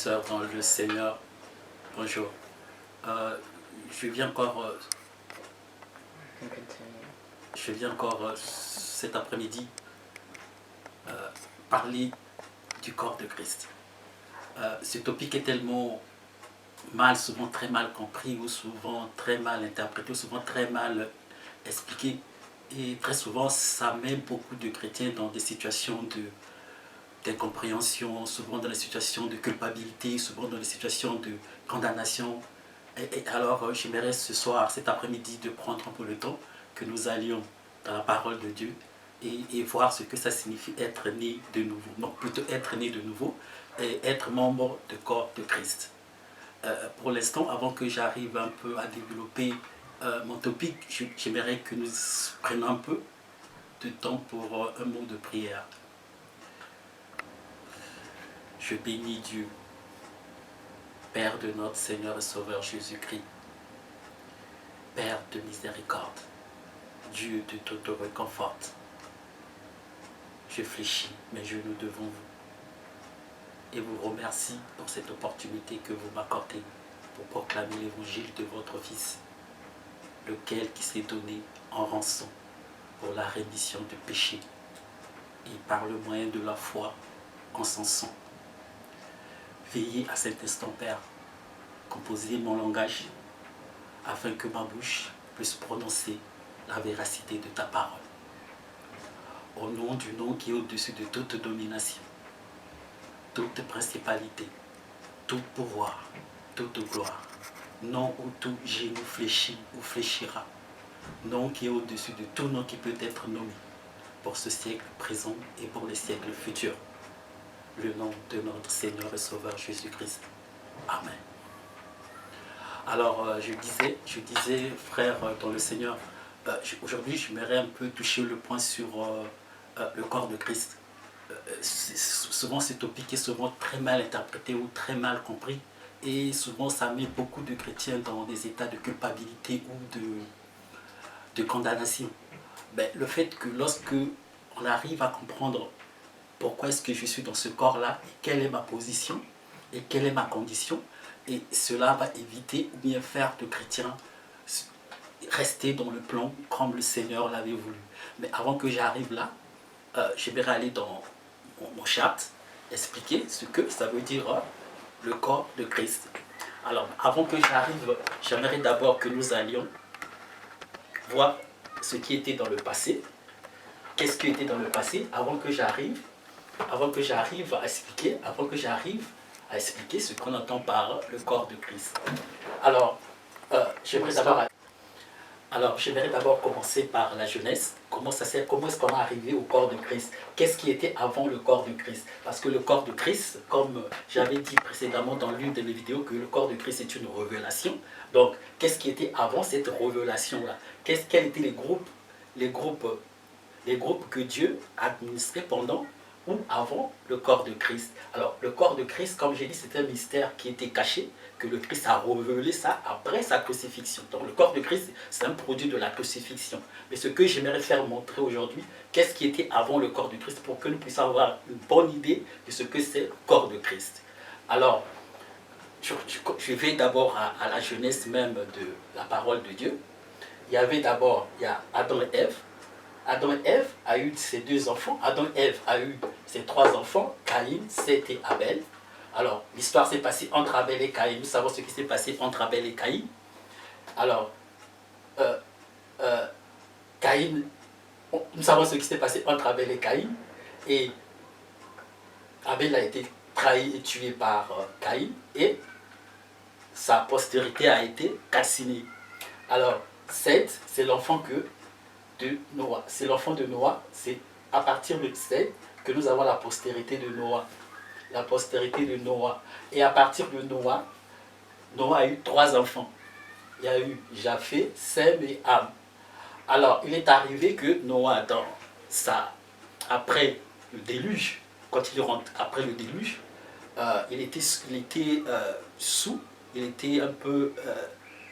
sœurs dans le Seigneur, bonjour. Je viens encore, cet après-midi parler du corps de Christ. Ce topic est tellement souvent très mal compris, ou souvent très mal interprété, ou souvent très mal expliqué. Et très souvent, ça met beaucoup de chrétiens dans des situations d'incompréhension, souvent dans des situations de culpabilité, souvent dans des situations de condamnation. Et alors, j'aimerais ce soir, cet après-midi, de prendre un peu le temps que nous allions dans la parole de Dieu et voir ce que ça signifie être né de nouveau. Non, plutôt être né de nouveau et être membre du corps de Christ. Pour l'instant, avant que j'arrive un peu à développer mon topic, j'aimerais que nous prenions un peu de temps pour un mot de prière. Je bénis Dieu, Père de notre Seigneur et Sauveur Jésus-Christ, Père de miséricorde, Dieu de toute réconforte. Je fléchis mes genoux devant vous et vous remercie pour cette opportunité que vous m'accordez pour proclamer l'évangile de votre Fils, lequel qui s'est donné en rançon pour la rémission du péché et par le moyen de la foi en son sang. Veillez à cet instant, Père, composez mon langage afin que ma bouche puisse prononcer la véracité de ta parole. Au nom du nom qui est au-dessus de toute domination, toute principalité, tout pouvoir, toute gloire, nom où tout genou fléchit ou fléchira, nom qui est au-dessus de tout nom qui peut être nommé pour ce siècle présent et pour les siècles futurs. Le nom de notre Seigneur et Sauveur Jésus-Christ. Amen. Alors, je disais, frères dans le Seigneur, aujourd'hui, j'aimerais un peu toucher le point sur le corps de Christ. Souvent, ce topic est souvent très mal interprété ou très mal compris. Et souvent, ça met beaucoup de chrétiens dans des états de culpabilité ou de condamnation. Mais le fait que lorsque on arrive à comprendre pourquoi est-ce que je suis dans ce corps-là, et quelle est ma position, et quelle est ma condition, et cela va éviter ou bien faire de chrétiens rester dans le plan comme le Seigneur l'avait voulu. Mais avant que j'arrive là, j'aimerais aller dans mon chat, expliquer ce que ça veut dire le corps de Christ. Alors, avant que j'arrive, j'aimerais d'abord que nous allions voir ce qui était dans le passé. Qu'est-ce qui était dans le passé avant que j'arrive à expliquer ce qu'on entend par le corps de Christ. Alors, j'aimerais d'abord commencer par la jeunesse. Comment est-ce qu'on est arrivé au corps de Christ? Qu'est-ce qui était avant le corps de Christ? Parce que le corps de Christ, comme j'avais dit précédemment dans l'une de mes vidéos, que le corps de Christ est une révélation. Donc, qu'est-ce qui était avant cette révélation-là? Quels étaient les groupes que Dieu administrait pendant ou avant le corps de Christ? Alors, le corps de Christ, comme j'ai dit, c'est un mystère qui était caché, que le Christ a révélé ça après sa crucifixion. Donc, le corps de Christ, c'est un produit de la crucifixion. Mais ce que j'aimerais faire montrer aujourd'hui, qu'est-ce qui était avant le corps de Christ, pour que nous puissions avoir une bonne idée de ce que c'est le corps de Christ. Alors, je vais d'abord à la jeunesse même de la parole de Dieu. Il y a Adam et Ève. Adam et Ève a eu ses deux enfants. Adam et Ève a eu ses trois enfants, Caïn, Seth et Abel. Alors, l'histoire s'est passée entre Abel et Caïn. Nous savons ce qui s'est passé entre Abel et Caïn. Alors, nous savons ce qui s'est passé entre Abel et Caïn. Et Abel a été trahi et tué par Caïn. Et sa postérité a été calcinée. Alors, Seth, c'est l'enfant de Noah. C'est l'enfant de Noah. C'est à partir de Seth que nous avons la postérité de Noah. La postérité de Noah. Et à partir de Noah, Noah a eu trois enfants. Il y a eu Japheth, Sem et Ham. Alors, il est arrivé que Noah, après le déluge, quand il rentre après le déluge, il était sous, il était un peu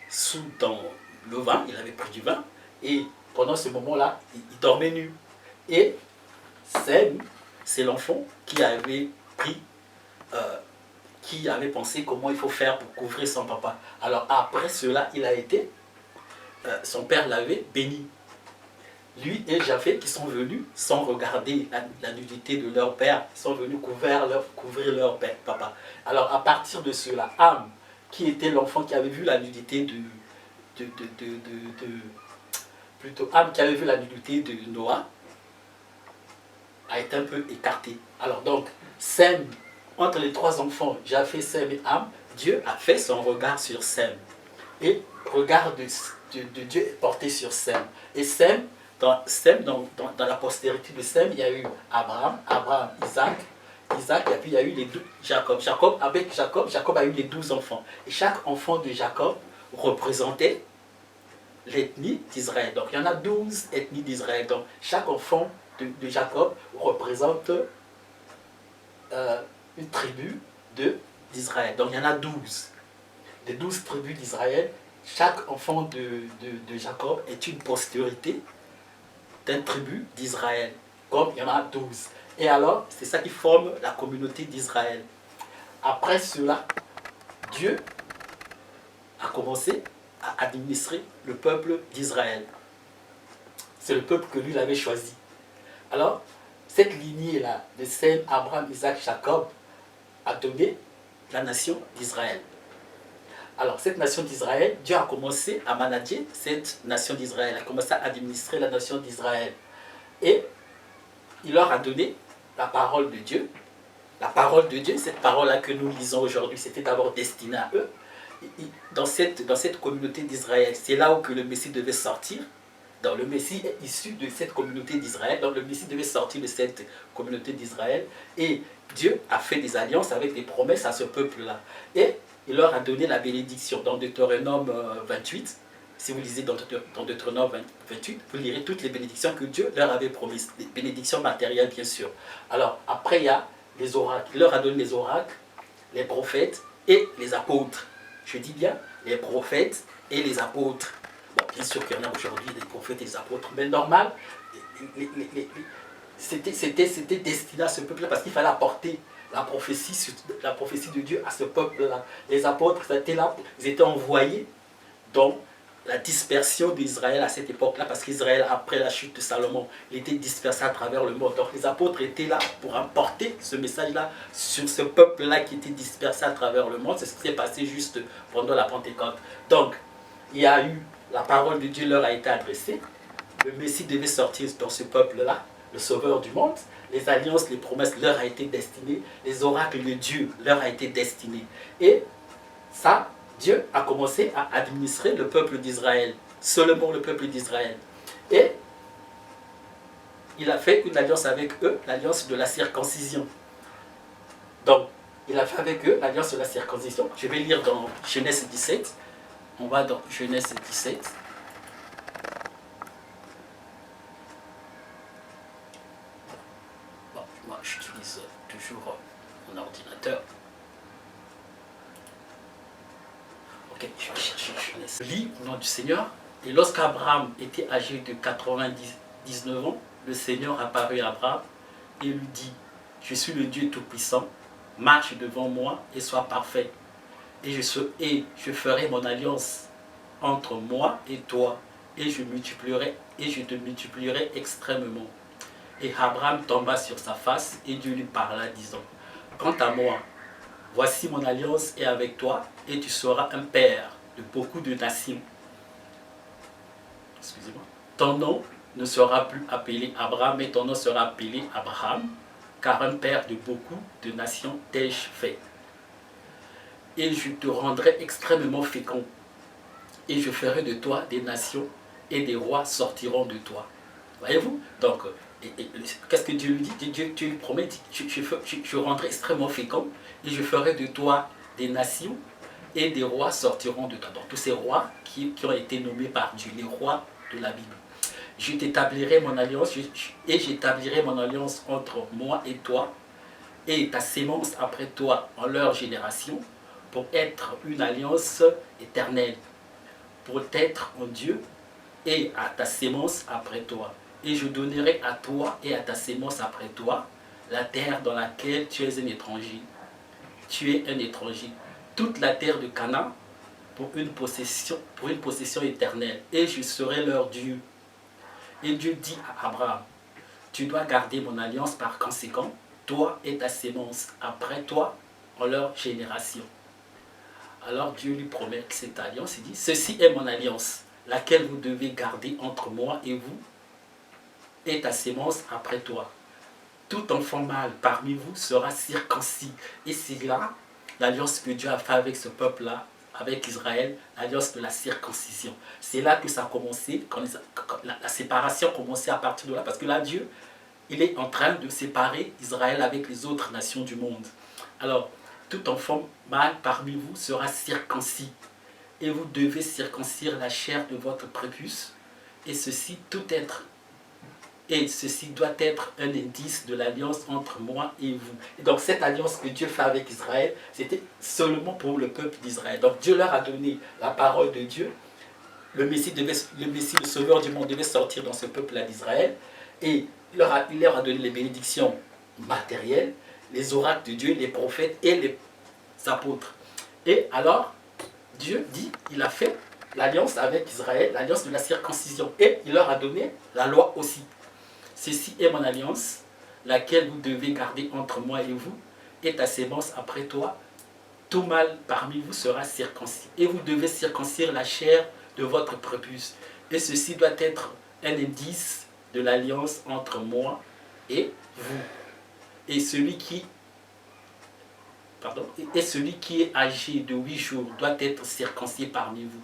sous dans le vin, il avait pris du vin, et pendant ce moment-là, il dormait nu. Et Sem, c'est l'enfant qui avait pris, qui avait pensé comment il faut faire pour couvrir son papa. Alors après cela, il a été, son père l'avait béni. Lui et Japhet qui sont venus sans regarder la nudité de leur père, ils sont venus couvrir leur père, papa. Alors à partir de cela, Ham, qui était l'enfant qui avait vu la nudité plutôt Ham qui avait vu la nudité de Noah, a été un peu écarté. Alors donc, Sem, entre les trois enfants, Japhet, Sem et Ham, Dieu a fait son regard sur Sem. Et le regard de Dieu est porté sur Sem. Et Sem, dans la postérité de Sem, il y a eu Abraham, Isaac, et puis il y a eu les 12, Jacob. Jacob a eu les 12 enfants. Et chaque enfant de Jacob représentait l'ethnie d'Israël. Donc il y en a 12 ethnies d'Israël. Donc chaque enfant de Jacob représente une tribu d'Israël. Donc il y en a 12. Des 12 tribus d'Israël, chaque enfant de Jacob est une postérité d'une tribu d'Israël. Comme il y en a 12. Et alors, c'est ça qui forme la communauté d'Israël. Après cela, Dieu a commencé à administrer le peuple d'Israël. C'est le peuple que lui il avait choisi. Alors, cette lignée-là de Sem, Abraham, Isaac, Jacob a donné la nation d'Israël. Alors, cette nation d'Israël, Dieu a commencé à manager cette nation d'Israël, a commencé à administrer la nation d'Israël. Et il leur a donné la parole de Dieu. La parole de Dieu, cette parole-là que nous lisons aujourd'hui, c'était d'abord destiné à eux. Dans cette communauté d'Israël, c'est là où que le Messie devait sortir. Donc le Messie est issu de cette communauté d'Israël. Donc le Messie devait sortir de cette communauté d'Israël. Et Dieu a fait des alliances avec des promesses à ce peuple-là. Et il leur a donné la bénédiction. Dans Deutéronome 28, si vous lisez dans Deutéronome 28, vous lirez toutes les bénédictions que Dieu leur avait promises. Les bénédictions matérielles, bien sûr. Alors après, il y a les oracles. Il leur a donné les oracles, les prophètes et les apôtres. Je dis bien les prophètes et les apôtres. Bon, bien sûr qu'il y en a aujourd'hui des prophètes et des apôtres, mais normal, c'était destiné à ce peuple-là parce qu'il fallait apporter la prophétie de Dieu à ce peuple-là. Les apôtres, ils étaient envoyés dans la dispersion d'Israël à cette époque-là, parce qu'Israël, après la chute de Salomon, il était dispersé à travers le monde. Donc les apôtres étaient là pour apporter ce message-là sur ce peuple-là qui était dispersé à travers le monde. C'est ce qui s'est passé juste pendant la Pentecôte. Donc, il y a eu, la parole de Dieu leur a été adressée. Le Messie devait sortir dans ce peuple-là, le sauveur du monde. Les alliances, les promesses leur a été destinées. Les oracles de Dieu leur a été destinés. Et ça, Dieu a commencé à administrer le peuple d'Israël, seulement le peuple d'Israël. Et il a fait une alliance avec eux, l'alliance de la circoncision. Donc, il a fait avec eux l'alliance de la circoncision. Je vais lire dans Genèse 17. On va dans Genèse 17. Bon, moi, j'utilise toujours mon ordinateur. Ok, je vais chercher Genèse. Lis au nom du Seigneur. Et lorsqu'Abraham était âgé de 99 ans, le Seigneur apparut à Abraham et lui dit: je suis le Dieu Tout-Puissant, marche devant moi et sois parfait. Et je ferai mon alliance entre moi et toi, et je te multiplierai extrêmement. Et Abraham tomba sur sa face, et Dieu lui parla, disant: quant à moi, voici mon alliance est avec toi, et tu seras un père de beaucoup de nations. Excusez-moi. Ton nom ne sera plus appelé Abraham, mais ton nom sera appelé Abraham, car un père de beaucoup de nations t'ai-je fait. Et je te rendrai extrêmement fécond, et je ferai de toi des nations, et des rois sortiront de toi. Voyez-vous? Donc, qu'est-ce que Dieu lui dit? Dieu lui promet: je rendrai extrêmement fécond, et je ferai de toi des nations, et des rois sortiront de toi. Donc, tous ces rois qui ont été nommés par Dieu, les rois de la Bible. Je t'établirai mon alliance, et j'établirai mon alliance entre moi et toi, et ta sémence après toi en leur génération, pour être une alliance éternelle, pour être en Dieu et à ta sémence après toi. Et je donnerai à toi et à ta sémence après toi la terre dans laquelle tu es un étranger. tu es un étranger. Toute la terre de Canaan pour une possession éternelle. Et je serai leur Dieu. Et Dieu dit à Abraham, tu dois garder mon alliance par conséquent, toi et ta sémence, après toi, en leur génération. Alors Dieu lui promet cette alliance, il dit, ceci est mon alliance, laquelle vous devez garder entre moi et vous, et ta sémence après toi. Tout enfant mâle parmi vous sera circoncis. Et c'est là l'alliance que Dieu a fait avec ce peuple-là, avec Israël, l'alliance de la circoncision. C'est là que ça a commencé, quand la séparation a commencé à partir de là, parce que là, Dieu, il est en train de séparer Israël avec les autres nations du monde. Alors, tout enfant mâle parmi vous sera circoncis, et vous devez circoncire la chair de votre prépuce, et ceci doit être un indice de l'alliance entre moi et vous. Et donc cette alliance que Dieu fait avec Israël, c'était seulement pour le peuple d'Israël. Donc Dieu leur a donné la parole de Dieu. Le Messie, le Sauveur du monde, devait sortir dans ce peuple-là d'Israël. Et il leur a donné les bénédictions matérielles, les oracles de Dieu, les prophètes et les apôtres. Et alors, Dieu dit, il a fait l'alliance avec Israël, l'alliance de la circoncision. Et il leur a donné la loi aussi. Ceci est mon alliance, laquelle vous devez garder entre moi et vous, et ta sémence après toi. Tout mâle parmi vous sera circoncis. Et vous devez circoncire la chair de votre prépuce. Et ceci doit être un indice de l'alliance entre moi et vous. Et celui qui est âgé de 8 jours doit être circoncis parmi vous.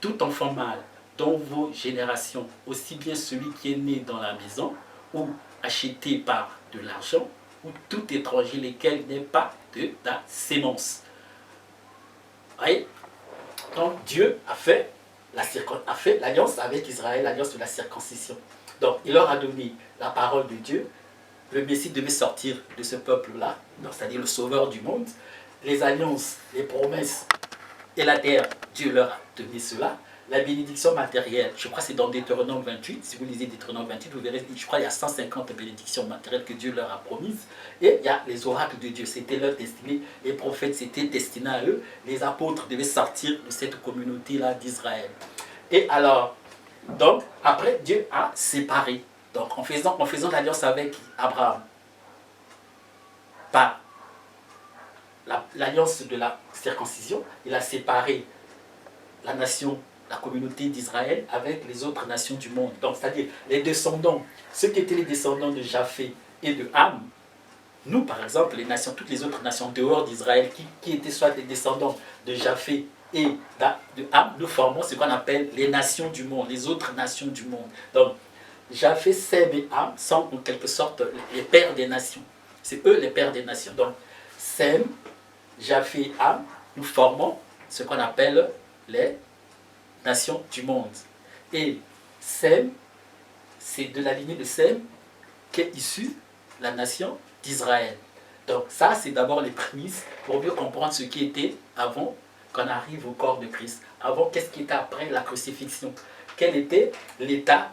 Tout enfant mâle dans vos générations, aussi bien celui qui est né dans la maison, ou acheté par de l'argent, ou tout étranger lequel n'est pas de ta sémence. Voyez? Donc Dieu a fait l'alliance avec Israël, l'alliance de la circoncision. Donc il leur a donné la parole de Dieu. Le Messie devait sortir de ce peuple-là, c'est-à-dire le sauveur du monde. Les alliances, les promesses et la terre, Dieu leur a donné cela. La bénédiction matérielle, je crois que c'est dans Deutéronome 28, si vous lisez Deutéronome 28, vous verrez, je crois qu'il y a 150 bénédictions matérielles que Dieu leur a promises. Et il y a les oracles de Dieu, c'était leur destinée. Les prophètes, c'était destiné à eux. Les apôtres devaient sortir de cette communauté-là d'Israël. Et alors, donc, après, Dieu a séparé. Donc, en faisant l'alliance avec Abraham, par l'alliance de la circoncision, il a séparé la communauté d'Israël avec les autres nations du monde. Donc, c'est-à-dire les descendants, ceux qui étaient les descendants de Japheth et de Ham, nous, par exemple, les nations, toutes les autres nations dehors d'Israël, qui étaient soit des descendants de Japheth et de Ham, nous formons ce qu'on appelle les nations du monde, les autres nations du monde. Donc, Japheth, Sem et Ham sont en quelque sorte les pères des nations. C'est eux les pères des nations. Donc, Sem, Japheth et Ham, nous formons ce qu'on appelle les nations du monde. Et Sem, c'est de la lignée de Sem qu'est issue la nation d'Israël. Donc ça, c'est d'abord les prémices pour mieux comprendre ce qui était avant qu'on arrive au corps de Christ. Avant, qu'est-ce qui était après la crucifixion? Quel était l'état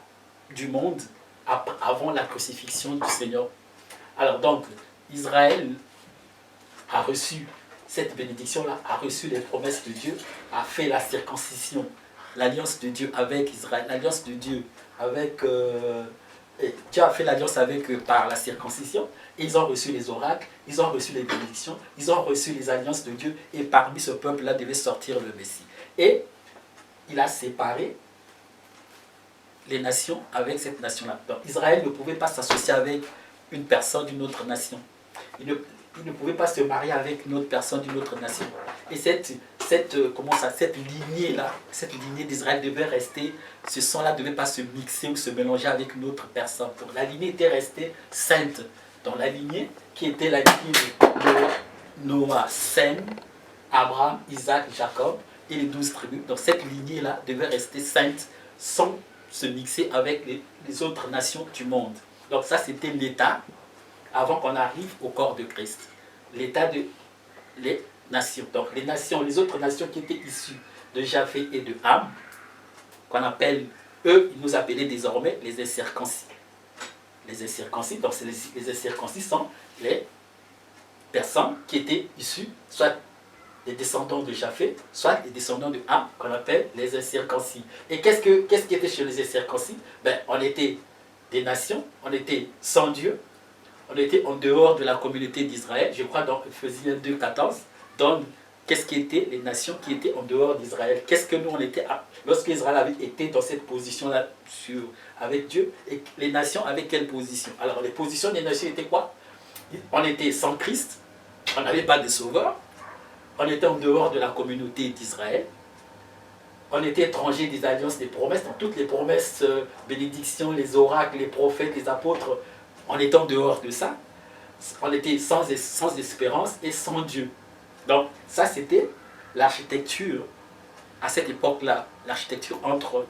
du monde avant la crucifixion du Seigneur? Alors donc, Israël a reçu cette bénédiction-là, a reçu les promesses de Dieu, a fait la circoncision, l'alliance de Dieu avec Israël, l'alliance de Dieu avec... Dieu a fait l'alliance avec eux par la circoncision. Ils ont reçu les oracles, ils ont reçu les bénédictions, ils ont reçu les alliances de Dieu, et parmi ce peuple-là devait sortir le Messie. Et il a séparé les nations avec cette nation-là. Donc Israël ne pouvait pas s'associer avec une personne d'une autre nation. Il ne pouvait pas se marier avec une autre personne d'une autre nation. Et cette lignée-là, cette lignée d'Israël devait rester, ce sang-là ne devait pas se mixer ou se mélanger avec une autre personne. Donc la lignée était restée sainte. Dans la lignée qui était la lignée de Noah, Sem, Abraham, Isaac, Jacob et les 12 tribus. Donc cette lignée-là devait rester sainte sans se mixer avec les autres nations du monde. Donc ça, c'était l'état avant qu'on arrive au corps de Christ. L'état de les nations. Donc les nations, les autres nations qui étaient issues de Japheth et de Ham, qu'on appelle, eux, ils nous appelaient désormais les incirconcis. Les incirconcis, donc les incirconcis sont personnes qui étaient issues, soit les descendants de Japheth, soit les descendants de Ham, qu'on appelle les incirconcis. Et qu'est-ce qui était chez les incirconcis? Ben, on était des nations, on était sans Dieu, on était en dehors de la communauté d'Israël. Je crois dans Ephésiens 2,14, donne qu'est-ce qui étaient les nations qui étaient en dehors d'Israël. Qu'est-ce que nous on était lorsque Israël avait été dans cette position-là avec Dieu, et les nations avaient quelle position? Alors les positions des nations étaient quoi? On était sans Christ, on n'avait pas de sauveur, on était en dehors de la communauté d'Israël, on était étranger des alliances, des promesses, dans toutes les promesses, bénédictions, les oracles, les prophètes, les apôtres, on était en dehors de ça. On était sans espérance et sans Dieu. Donc ça c'était l'architecture à cette époque-là, l'architecture entre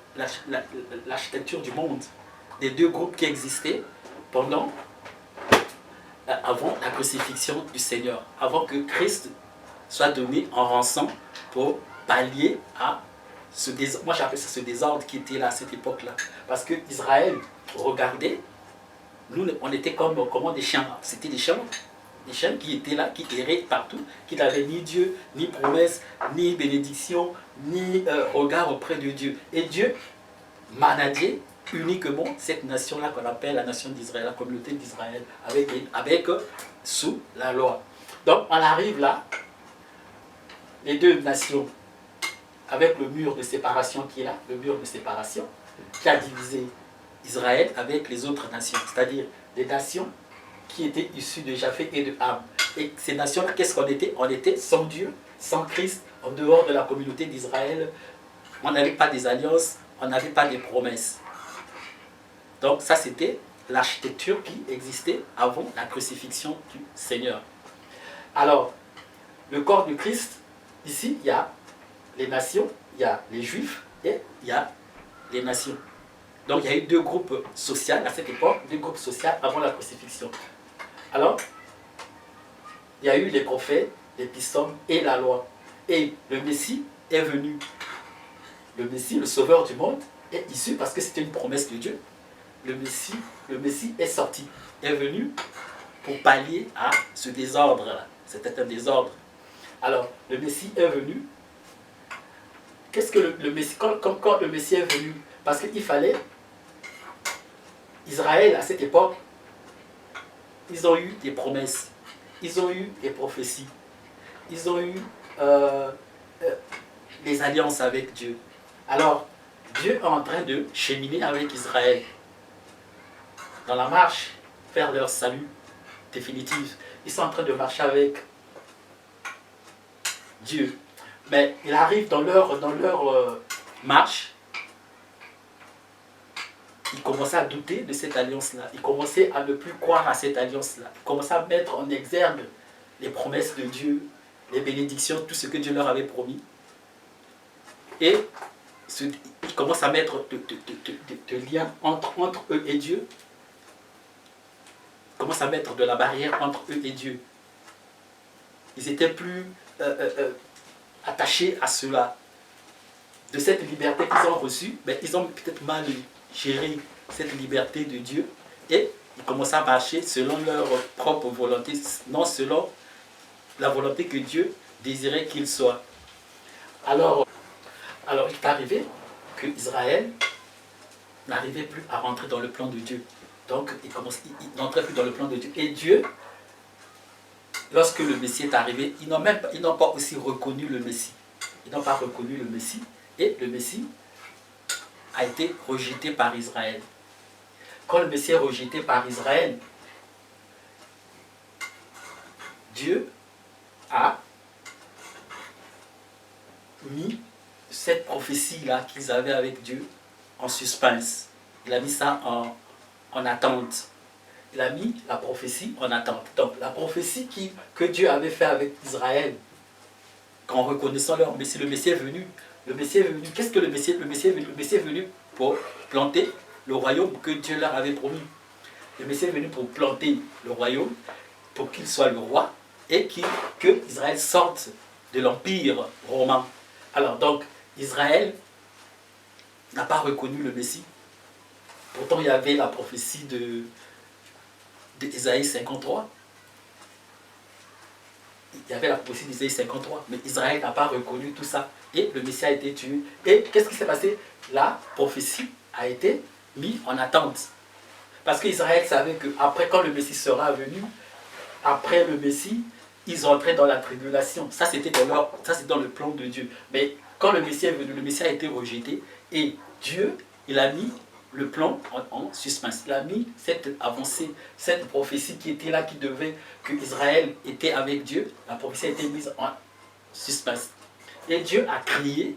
l'architecture du monde, des deux groupes qui existaient avant la crucifixion du Seigneur, avant que Christ soit donné en rançon pour pallier à ce désordre. Moi j'appelle ça ce désordre qui était là à cette époque-là. Parce que Israël regardait, nous on était comme des chiens. C'était des chiens qui étaient là, qui erraient partout, qui n'avaient ni Dieu, ni promesse, ni bénédiction, ni regard auprès de Dieu. Et Dieu manageait uniquement cette nation-là qu'on appelle la nation d'Israël, la communauté d'Israël, avec sous la loi. Donc on arrive là, les deux nations, avec le mur de séparation qui est là, le mur de séparation, qui a divisé Israël avec les autres nations, c'est-à-dire des nations qui étaient issues de Japheth et de Ham. Et ces nations-là, qu'est-ce qu'on était? On était sans Dieu, sans Christ, en dehors de la communauté d'Israël. On n'avait pas des alliances, on n'avait pas des promesses. Donc ça, c'était l'architecture qui existait avant la crucifixion du Seigneur. Alors, le corps du Christ, ici, il y a les nations, il y a les Juifs et il y a les nations. Donc il y a eu deux groupes sociaux à cette époque, deux groupes sociaux avant la crucifixion. Alors, il y a eu les prophètes, les psaumes et la loi. Et le Messie est venu. Le Messie, le sauveur du monde, est issu parce que c'était une promesse de Dieu. Le Messie est sorti, est venu pour pallier à ce désordre-là. C'était un désordre. Alors, le Messie est venu. Qu'est-ce que le Messie, quand le Messie est venu? Parce qu'il fallait, Israël, à cette époque, ils ont eu des promesses, ils ont eu des prophéties, ils ont eu des alliances avec Dieu. Alors, Dieu est en train de cheminer avec Israël dans la marche vers leur salut définitif. Ils sont en train de marcher avec Dieu. Mais il arrive dans leur marche, ils commençaient à douter de cette alliance-là. Ils commençaient à ne plus croire à cette alliance-là. Ils commençaient à mettre en exergue les promesses de Dieu, les bénédictions, tout ce que Dieu leur avait promis. Et ils commencent à mettre de liens entre eux et Dieu. Ils commencent à mettre de la barrière entre eux et Dieu. Ils étaient plus attachés à cela. De cette liberté qu'ils ont reçue, mais ils ont peut-être mal géré cette liberté de Dieu et ils commencent à marcher selon leur propre volonté, non selon la volonté que Dieu désirait qu'ils soient. Alors il est arrivé que Israël n'arrivait plus à rentrer dans le plan de Dieu. Donc il n'entrait plus dans le plan de Dieu. Et Dieu, lorsque le Messie est arrivé, ils n'ont pas aussi reconnu le Messie. Ils n'ont pas reconnu le Messie. Et le Messie a été rejeté par Israël. Quand le Messie est rejeté par Israël, Dieu a mis cette prophétie-là qu'ils avaient avec Dieu en suspense. Il a mis ça en attente. Il a mis la prophétie en attente. Donc la prophétie que Dieu avait fait avec Israël, qu'en reconnaissant leur Messie, le Messie est venu. Le Messie est venu. Qu'est-ce que le Messie est venu? Le Messie est venu pour planter le royaume que Dieu leur avait promis. Le Messie est venu pour planter le royaume, pour qu'il soit le roi, et que Israël sorte de l'empire romain. Alors donc, Israël n'a pas reconnu le Messie. Pourtant, il y avait la prophétie d'Ésaïe 53. il y avait la prophétie d'Isaïe 53, mais Israël n'a pas reconnu tout ça. Et le Messie a été tué. Et qu'est-ce qui s'est passé? La prophétie a été mise en attente. Parce qu'Israël savait qu'après, quand le Messie sera venu, après le Messie, ils entraient dans la tribulation. Ça, c'était dans le plan de Dieu. Mais quand le Messie est venu, le Messie a été rejeté. Et Dieu, il a mis le plan en suspense. Il a mis cette avancée, cette prophétie qui était là, qui devait, que Israël était avec Dieu. La prophétie a été mise en suspense. Et Dieu a crié.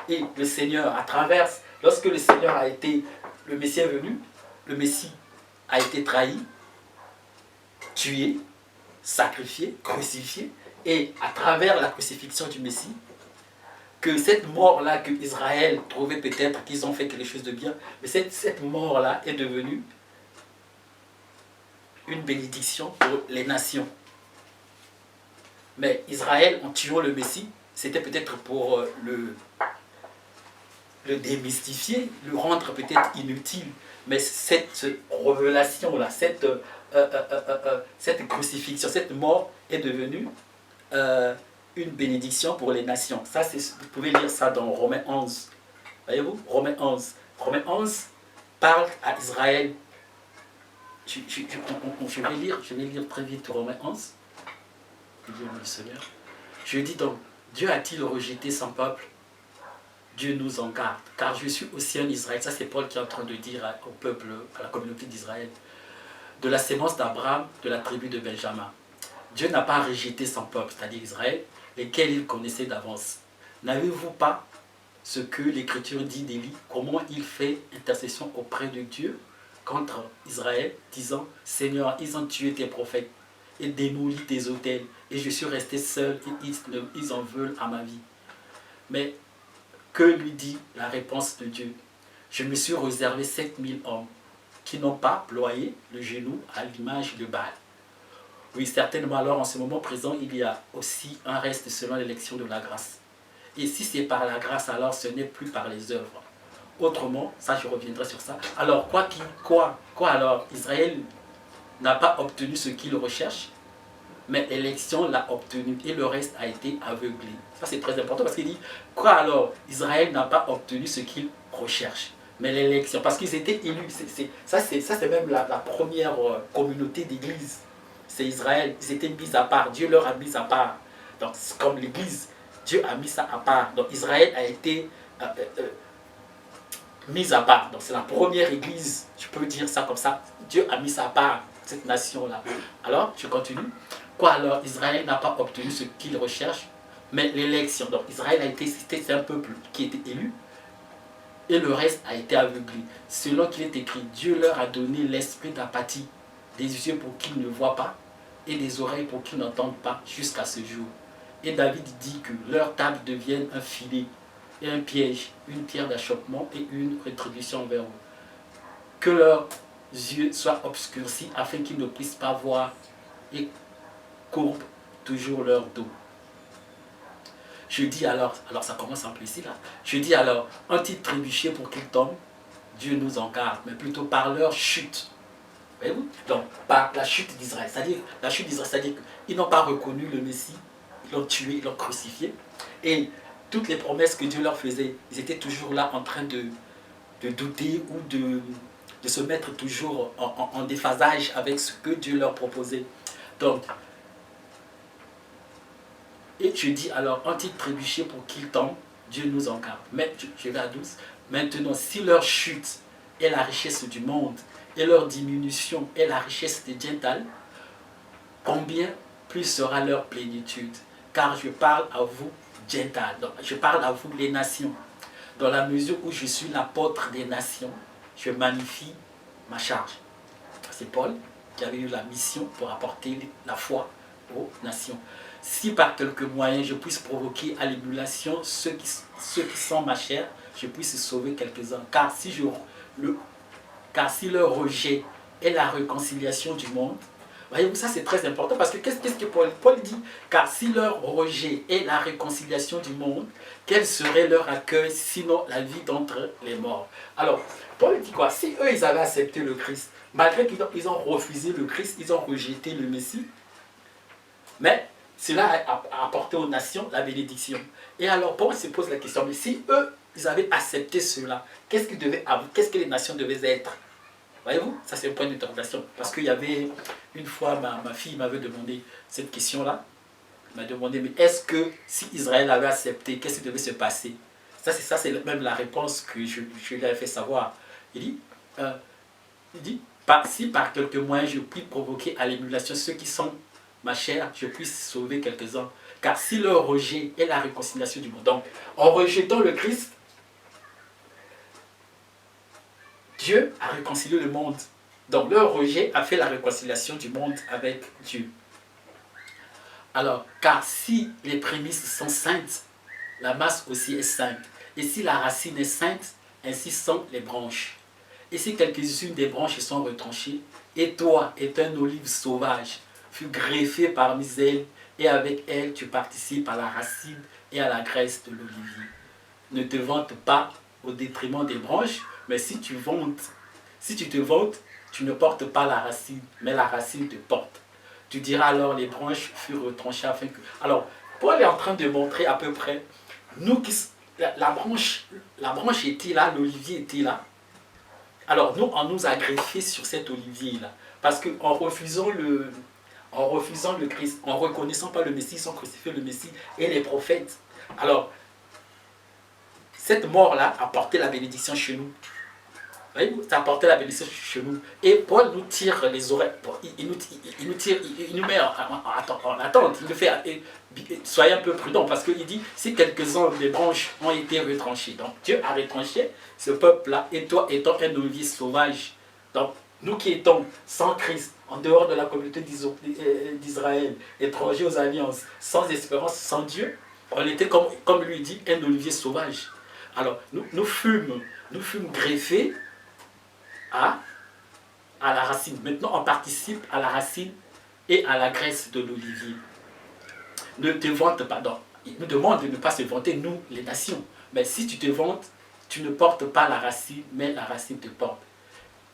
Et le Seigneur, à travers, lorsque le Seigneur a été, le Messie est venu, le Messie a été trahi, tué, sacrifié, crucifié. Et à travers la crucifixion du Messie, que cette mort-là que Israël trouvait peut-être qu'ils ont fait quelque chose de bien, mais cette mort-là est devenue une bénédiction pour les nations. Mais Israël, en tuant le Messie, c'était peut-être pour le démystifier, le rendre peut-être inutile. Mais cette révélation-là, cette crucifixion, cette mort est devenue une bénédiction pour les nations. Ça, vous pouvez lire ça dans Romains 11. Voyez-vous, Romains 11. Romains 11 parle à Israël. Je vais lire très vite Romains 11. Je dis donc, Dieu a-t-il rejeté son peuple? Dieu nous en garde, car je suis aussi un Israël. Ça, c'est Paul qui est en train de dire au peuple, à la communauté d'Israël, de la sémence d'Abraham, de la tribu de Benjamin. Dieu n'a pas rejeté son peuple, c'est-à-dire Israël, lesquels il connaissait d'avance. N'avez-vous pas ce que l'Écriture dit d'Élie, comment il fait intercession auprès de Dieu contre Israël, disant, Seigneur, ils ont tué tes prophètes et démoli tes autels, et je suis resté seul, et ils en veulent à ma vie. Mais que lui dit la réponse de Dieu? Je me suis réservé 7000 hommes qui n'ont pas ployé le genou à l'image de Baal. Oui, certainement, alors en ce moment présent, il y a aussi un reste selon l'élection de la grâce. Et si c'est par la grâce, alors ce n'est plus par les œuvres. Autrement, ça je reviendrai sur ça. Alors, quoi alors? Israël n'a pas obtenu ce qu'il recherche, mais l'élection l'a obtenu et le reste a été aveuglé. Ça c'est très important parce qu'il dit, quoi alors? Israël n'a pas obtenu ce qu'il recherche, mais l'élection, parce qu'ils étaient élus. Ça c'est même la première communauté d'église. C'est Israël, ils étaient mis à part, Dieu leur a mis à part. Donc comme l'église, Dieu a mis ça à part. Donc Israël a été mis à part. Donc c'est la première église, je peux dire ça comme ça. Dieu a mis ça à part, cette nation-là. Alors, je continue. Quoi alors? Israël n'a pas obtenu ce qu'il recherche, mais l'élection. Donc Israël a été, c'est un peuple qui était élu, et le reste a été aveuglé. Selon qu'il est écrit, Dieu leur a donné l'esprit d'apathie, des yeux pour qu'ils ne voient pas, et des oreilles pour qu'ils n'entendent pas, jusqu'à ce jour. Et David dit que leur table devienne un filet, et un piège, une pierre d'achoppement et une rétribution envers eux. Que leurs yeux soient obscurcis afin qu'ils ne puissent pas voir et courbent toujours leur dos. Je dis alors ça commence un peu ici là, je dis alors, ont-ils trébuché pour qu'ils tombent? Dieu nous en garde, mais plutôt par leur chute. Voyez-vous? Donc, par la chute d'Israël, c'est-à-dire qu'ils n'ont pas reconnu le Messie, ils l'ont tué, ils l'ont crucifié, et toutes les promesses que Dieu leur faisait, ils étaient toujours là en train de douter ou de se mettre toujours en déphasage avec ce que Dieu leur proposait. Donc, et je dis alors, ont-ils trébuché pour qu'ils tombent? Dieu nous en garde. Mais je vais à 12. Maintenant, si leur chute est la richesse du monde et leur diminution est la richesse des Gentiles, combien plus sera leur plénitude? Car je parle à vous, Gentiles, donc je parle à vous, les nations. Dans la mesure où je suis l'apôtre des nations, je magnifie ma charge. C'est Paul qui avait eu la mission pour apporter la foi aux nations. Si par quelques moyens je puisse provoquer à l'émulation ceux qui sont ma chair, je puisse sauver quelques-uns. Car si leur rejet est la réconciliation du monde, voyez-vous, ça c'est très important parce que qu'est-ce que Paul dit? Car si leur rejet est la réconciliation du monde, quel serait leur accueil sinon la vie d'entre les morts? Alors, Paul dit quoi? Si eux ils avaient accepté le Christ, malgré qu'ils ont refusé le Christ, ils ont rejeté le Messie, Mais cela a apporté aux nations la bénédiction. Et alors Paul se pose la question, mais si eux, ils avaient accepté cela, qu'est-ce que les nations devaient être? Voyez-vous, ça c'est un point d'interrogation. Parce qu'il y avait, une fois, ma fille m'avait demandé cette question-là. Elle m'a demandé, mais est-ce que si Israël avait accepté, qu'est-ce qui devait se passer? Ça c'est même la réponse que je lui avais fait savoir. Il dit si par quelques moyens je puis provoquer à l'émulation ceux qui sont ma chair, je puisse sauver quelques-uns. Car si leur rejet est la réconciliation du monde, donc en rejetant le Christ, Dieu a réconcilié le monde. Donc leur rejet a fait la réconciliation du monde avec Dieu. Alors, car si les prémices sont saintes, la masse aussi est sainte. Et si la racine est sainte, ainsi sont les branches. Et si quelques-unes des branches sont retranchées, et toi, étant une olive sauvage, fut greffée parmi elles, et avec elle tu participes à la racine et à la graisse de l'olivier. Ne te vante pas au détriment des branches, mais si tu te vantes, tu ne portes pas la racine, mais la racine te porte. Tu diras alors, les branches furent retranchées afin que... Alors, Paul est en train de montrer à peu près, nous qui... La branche était là, l'olivier était là. Alors, nous, on nous a greffé sur cet olivier-là. Parce qu'en refusant le Christ, en ne reconnaissant pas le Messie, ils ont crucifié le Messie et les prophètes. Alors, cette mort-là a porté la bénédiction chez nous. Voyez-vous, ça a porté la bénédiction chez nous. Et Paul nous tire les oreilles. Il nous met en attente. Il nous fait, soyez un peu prudents, parce qu'il dit, si quelques-uns des branches ont été retranchées, donc Dieu a retranché ce peuple-là, et toi étant un olivier sauvage. Donc, nous qui étions sans Christ, en dehors de la communauté d'Israël, étrangers aux alliances, sans espérance, sans Dieu, on était, comme lui dit, un olivier sauvage. Alors, nous fûmes greffés à la racine. Maintenant, on participe à la racine et à la graisse de l'olivier. Ne te vante pas. Donc, il nous demande de ne pas se vanter, nous, les nations. Mais si tu te vantes, tu ne portes pas la racine, mais la racine te porte.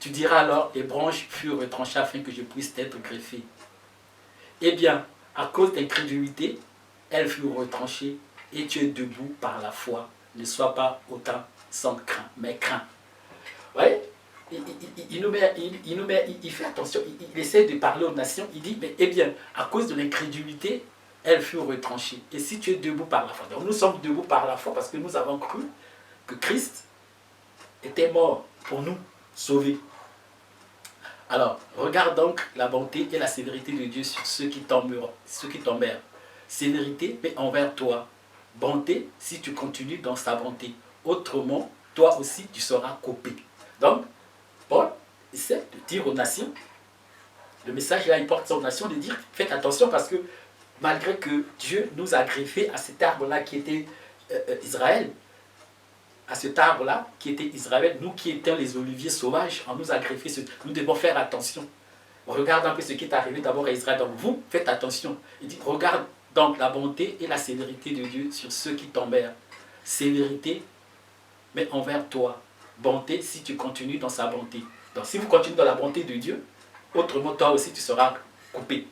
Tu diras alors, les branches furent retranchées afin que je puisse être greffé. Eh bien, à cause d'incrédulité, elles furent retranchées et tu es debout par la foi. Ne sois pas autant sans crainte, mais crains. Vous voyez, il fait attention, il essaie de parler aux nations, il dit, mais eh bien, à cause de l'incrédulité, elles furent retranchées. Et si tu es debout par la foi, donc nous sommes debout par la foi parce que nous avons cru que Christ était mort pour nous sauver. Alors, regarde donc la bonté et la sévérité de Dieu sur ceux qui tombèrent. Sévérité, mais envers toi. Bonté, si tu continues dans sa bonté. Autrement, toi aussi, tu seras coupé. Donc, Paul essaie de dire aux nations, le message là, il porte aux nations de dire, faites attention parce que malgré que Dieu nous a greffé à cet arbre-là qui était Israël, à cet arbre-là qui était Israël, nous qui étions les oliviers sauvages, on nous a greffé, nous devons faire attention. Regarde un peu ce qui est arrivé d'abord à Israël, donc vous, faites attention. Il dit, regarde donc la bonté et la sévérité de Dieu sur ceux qui tombèrent. Sévérité, mais envers toi. Bonté, si tu continues dans sa bonté. Donc si vous continuez dans la bonté de Dieu, autrement toi aussi tu seras coupé.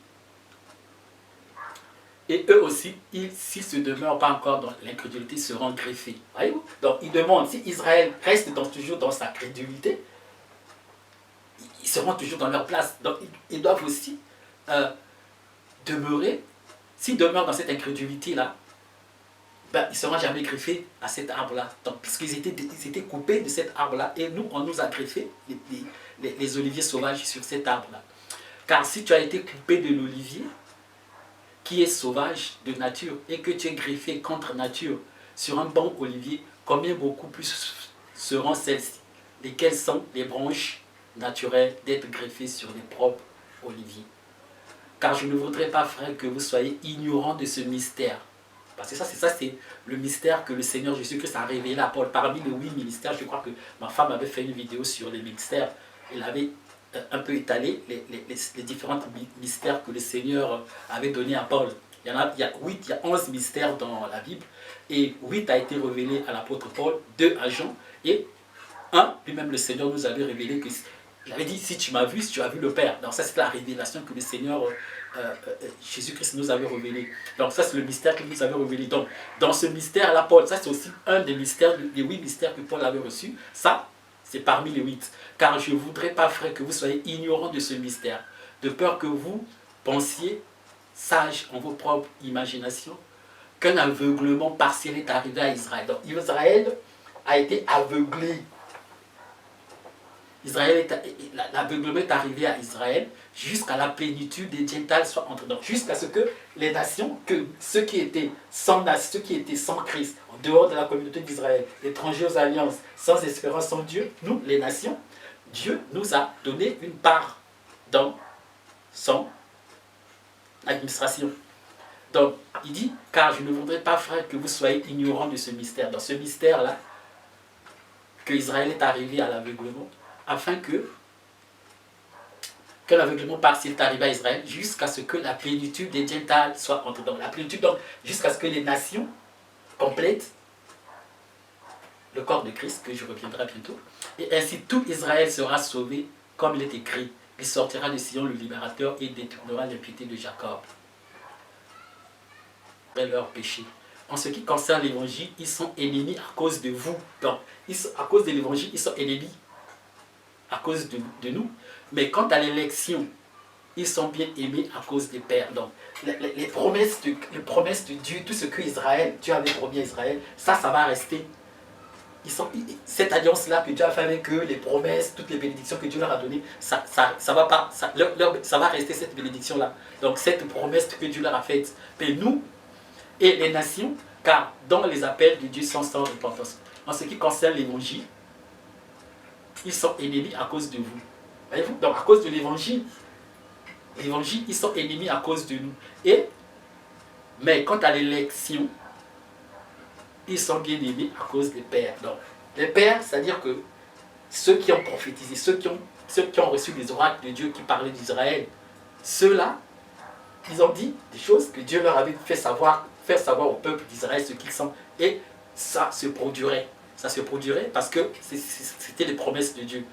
Et eux aussi, s'ils ne se demeurent pas encore dans l'incrédulité, seront greffés. Voyez-vous? Donc il demande, si Israël reste toujours dans sa crédulité, ils seront toujours dans leur place. Donc ils doivent aussi demeurer. S'ils demeurent dans cette incrédulité-là, ben, ils ne seront jamais greffés à cet arbre-là. Puisqu'ils étaient coupés de cet arbre-là, et nous, on nous a greffé les oliviers sauvages sur cet arbre-là. Car si tu as été coupé de l'olivier, qui est sauvage de nature, et que tu es greffé contre nature sur un bon olivier, combien beaucoup plus seront celles-ci, lesquelles sont les branches naturelles d'être greffées sur les propres oliviers. Car je ne voudrais pas, frère, que vous soyez ignorants de ce mystère. Parce que c'est le mystère que le Seigneur Jésus-Christ a révélé à Paul. Parmi les 8 ministères, je crois que ma femme avait fait une vidéo sur les mystères. Elle avait un peu étalé les différents mystères que le Seigneur avait donnés à Paul. Il y a 11 mystères dans la Bible. Et 8 a été révélé à l'apôtre Paul, 2 à Jean. Et 1, lui-même le Seigneur nous avait révélé que Il avait dit, si tu m'as vu, si tu as vu le Père. Donc ça, c'est la révélation que le Seigneur Jésus-Christ nous avait révélée. Donc ça, c'est le mystère qu'il nous avait révélé. Donc dans ce mystère-là, Paul, ça c'est aussi un des mystères, des 8 mystères que Paul avait reçus. Ça, c'est parmi les 8. Car je ne voudrais pas, frère, que vous soyez ignorants de ce mystère, de peur que vous pensiez, sages en vos propres imaginations, qu'un aveuglement partiel est arrivé à Israël. Donc Israël a été aveuglé. L'aveuglement est arrivé à Israël jusqu'à la plénitude des Gentiles soit entrés. Donc jusqu'à ce que les nations, que ceux qui étaient sans Christ, en dehors de la communauté d'Israël, étrangers aux alliances, sans espérance en Dieu, nous, les nations, Dieu nous a donné une part dans son administration. Donc, il dit, car je ne voudrais pas, frère, que vous soyez ignorants de ce mystère. Dans ce mystère-là, que Israël est arrivé à l'aveuglement, afin que l'aveuglement partiel est arrivé à Israël, jusqu'à ce que la plénitude des Gentiles soit entrée. Donc, la plénitude, donc, jusqu'à ce que les nations complètent le corps de Christ, que je reviendrai bientôt. Et ainsi, tout Israël sera sauvé, comme il est écrit. Il sortira de Sion, le libérateur, et détournera l'impiété de Jacob. Leur péché. En ce qui concerne l'évangile, ils sont ennemis à cause de vous. Donc, à cause de l'évangile, ils sont ennemis à cause de nous. Mais quant à l'élection, ils sont bien aimés à cause des pères. Donc, les promesses de Dieu, tout ce que Dieu avait promis à Israël, ça va rester. Cette alliance-là que Dieu a fait avec eux, les promesses, toutes les bénédictions que Dieu leur a données, ça va rester cette bénédiction-là. Donc, cette promesse que Dieu leur a faite. Mais nous, et les nations, car dans les appels de Dieu sont sans repentance. En ce qui concerne l'évangile, ils sont ennemis à cause de vous. Voyez-vous? Donc à cause de l'évangile, ils sont ennemis à cause de nous. Mais quant à l'élection, ils sont bien aimés à cause des pères. Donc les pères, c'est-à-dire que ceux qui ont prophétisé, ceux qui ont reçu les oracles de Dieu qui parlaient d'Israël, ceux-là, ils ont dit des choses que Dieu leur avait fait savoir, faire savoir au peuple d'Israël ce qu'ils sont. Et ça se produirait. Ça se produirait parce que c'était les promesses de Dieu.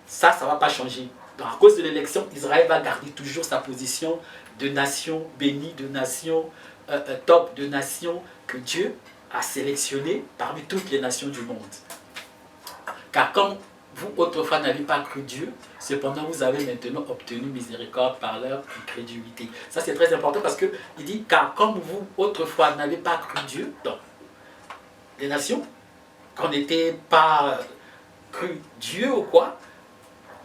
Ça ne va pas changer. Donc, à cause de l'élection, Israël va garder toujours sa position de nation bénie, de nation top, de nation que Dieu a sélectionnée parmi toutes les nations du monde. Car comme vous autrefois n'avez pas cru Dieu, cependant vous avez maintenant obtenu miséricorde par leur incrédulité. Ça c'est très important parce qu'il dit, car comme vous autrefois n'avez pas cru Dieu, donc les nations, qu'on n'était pas cru Dieu ou quoi,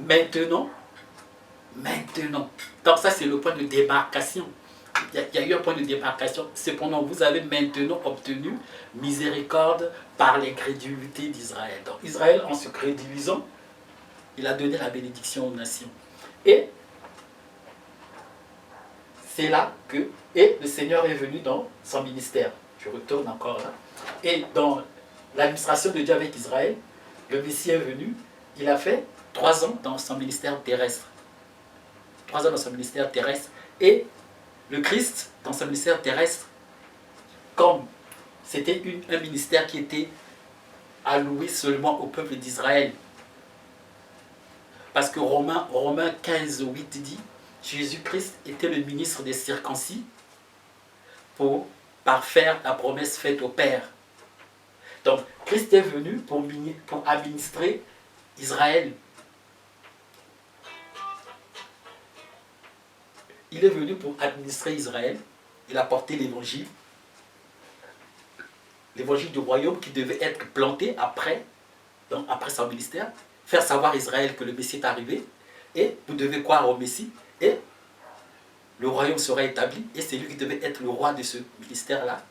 maintenant, donc ça c'est le point de démarcation. Il y a eu un point de démarcation. Cependant, vous avez maintenant obtenu miséricorde par l'incrédulité d'Israël. Donc Israël, en se crédulisant, il a donné la bénédiction aux nations. Et c'est là que le Seigneur est venu dans son ministère. Je retourne encore là. Et dans l'administration de Dieu avec Israël, le Messie est venu, il a fait 3 ans dans son ministère terrestre. 3 ans dans son ministère terrestre. Et le Christ, dans son ministère terrestre, comme c'était un ministère qui était alloué seulement au peuple d'Israël. Parce que Romains 15, 8 dit, Jésus-Christ était le ministre des circoncis pour parfaire la promesse faite au Père. Donc, Christ est venu pour administrer Israël. Il est venu pour administrer Israël. Il a porté l'évangile du royaume qui devait être planté après son ministère, faire savoir à Israël que le Messie est arrivé, et vous devez croire au Messie, et le royaume sera établi, et c'est lui qui devait être le roi de ce ministère-là.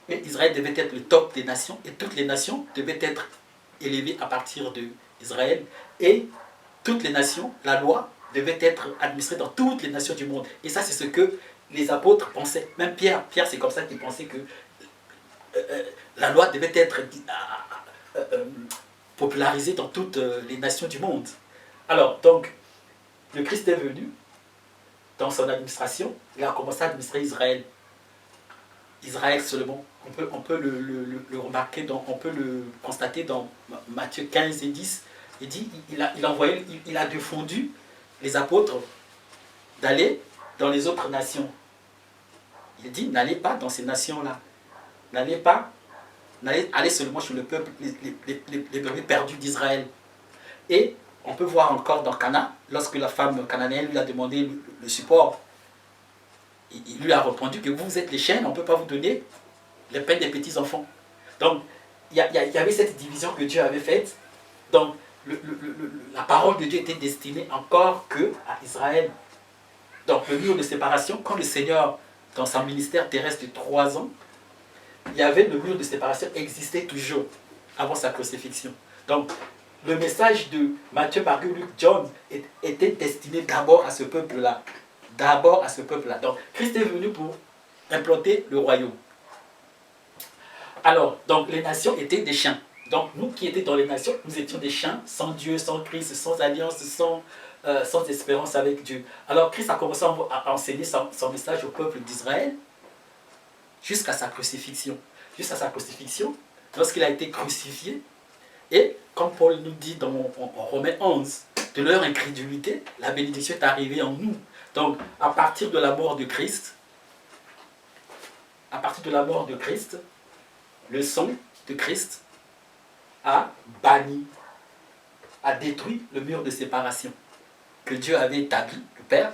Et Israël devait être le top des nations, et toutes les nations devaient être élevées à partir d'Israël, et toutes les nations, la loi devait être administrée dans toutes les nations du monde. Et ça, c'est ce que les apôtres pensaient. Même Pierre c'est comme ça qu'il pensait que la loi devait être popularisée dans toutes les nations du monde. Alors, donc, le Christ est venu dans son administration, il a commencé à administrer Israël. Israël seulement. On peut le remarquer, on peut le constater dans Matthieu 15 et 10, Il dit, il a défendu les apôtres d'aller dans les autres nations. Il dit, n'allez pas dans ces nations-là. Allez seulement sur le peuple, les brebis perdus d'Israël. Et on peut voir encore dans Cana, lorsque la femme cananéenne lui a demandé le support, il lui a répondu que vous êtes les chaînes, on ne peut pas vous donner les peines des petits-enfants. Donc, il y avait cette division que Dieu avait faite. Donc, la parole de Dieu était destinée encore que à Israël. Donc, le mur de séparation, quand le Seigneur, dans son ministère terrestre de 3 ans, il y avait le mur de séparation, existait toujours avant sa crucifixion. Donc, le message de Matthieu, Marc, Luc, John était destiné d'abord à ce peuple-là. D'abord à ce peuple-là. Donc, Christ est venu pour implanter le royaume. Alors, donc les nations étaient des chiens. Donc, nous qui étions dans les nations, nous étions des chiens, sans Dieu, sans Christ, sans alliance, sans espérance avec Dieu. Alors, Christ a commencé à enseigner son message au peuple d'Israël jusqu'à sa crucifixion. Jusqu'à sa crucifixion, lorsqu'il a été crucifié, et comme Paul nous dit en Romains 11, de leur incrédulité, la bénédiction est arrivée en nous. Donc, à partir de la mort de Christ, le sang de Christ a banni, a détruit le mur de séparation que Dieu avait établi, le Père,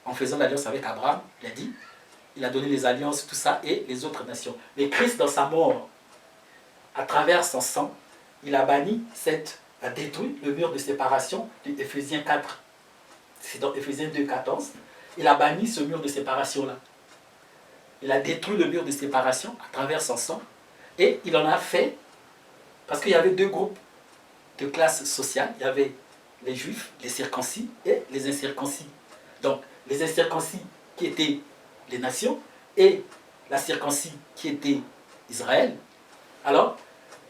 en faisant l'alliance avec Abraham. Il a dit, il a donné les alliances, tout ça, et les autres nations. Mais Christ, dans sa mort, à travers son sang, il a banni, a détruit le mur de séparation d'Éphésiens 4. C'est dans Éphésiens 2, 14. Il a banni ce mur de séparation-là. Il a détruit le mur de séparation à travers son sang. Et il en a fait, parce qu'il y avait 2 groupes de classes sociales. Il y avait les juifs, les circoncis et les incirconcis. Donc, les incirconcis qui étaient les nations et la circoncis qui était Israël. Alors,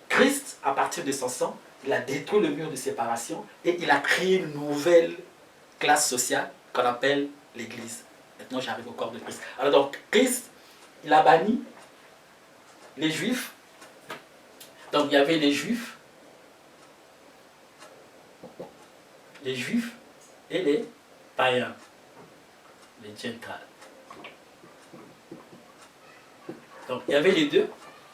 Christ, à partir de son sang, il a détruit le mur de séparation et il a créé une nouvelle classe sociale qu'on appelle l'Église. Maintenant, j'arrive au corps de Christ. Alors donc, Christ, il a banni les Juifs. Donc, il y avait les Juifs et les païens, les Gentiles. Donc, il y avait les deux,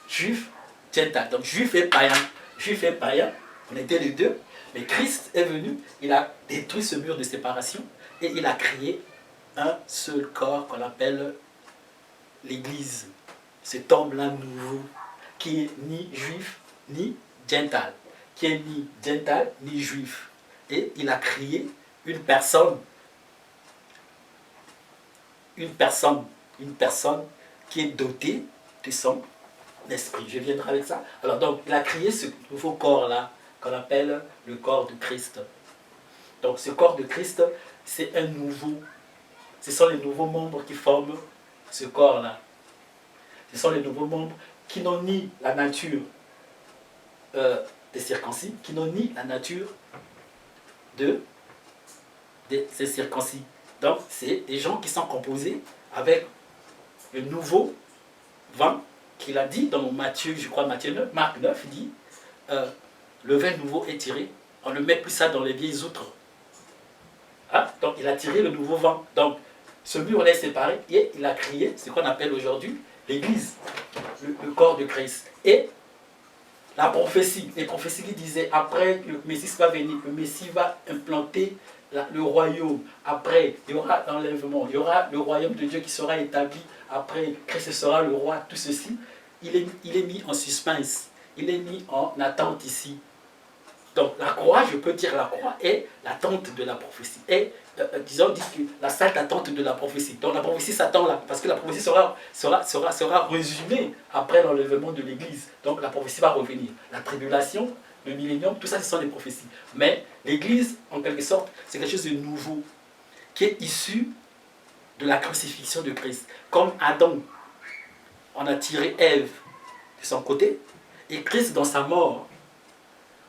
Juifs, Gentiles. Donc, Juifs et païens, on était les deux. Mais Christ est venu, il a détruit ce mur de séparation et il a créé un seul corps qu'on appelle l'Église. Cet homme-là nouveau, qui est ni juif ni gentile, qui est ni gentile ni juif. Et il a créé une personne qui est dotée de son esprit. Je viendrai avec ça. Alors donc, il a créé ce nouveau corps-là, qu'on appelle le corps de Christ. Donc ce corps de Christ, c'est un nouveau. Ce sont les nouveaux membres qui forment ce corps-là. Ce sont les nouveaux membres qui n'ont ni la nature des circoncis, qui n'ont ni la nature ces circoncis. Donc c'est des gens qui sont composés avec le nouveau vin qu'il a dit dans Matthieu, je crois Matthieu 9, Marc 9, il dit le vin nouveau est tiré, on ne met plus ça dans les vieilles outres. Hein? Donc il a tiré le nouveau vin. Donc ce mur est séparé et il a créé ce qu'on appelle aujourd'hui l'Église, le corps de Christ. Et la prophétie, les prophéties qui disaient après le Messie va venir, le Messie va implanter le royaume, après il y aura l'enlèvement, il y aura le royaume de Dieu qui sera établi, après Christ sera le roi, tout ceci, il est mis en suspense, il est mis en attente ici. Donc la croix, je peux dire la croix est l'attente de la prophétie. Et disons dit que la salle d'attente de la prophétie. Donc la prophétie s'attend là, parce que la prophétie sera résumée après l'enlèvement de l'Église. Donc la prophétie va revenir. La tribulation, le millénium, tout ça ce sont des prophéties. Mais l'Église, en quelque sorte, c'est quelque chose de nouveau, qui est issu de la crucifixion de Christ. Comme Adam, on a tiré Ève de son côté, et Christ dans sa mort,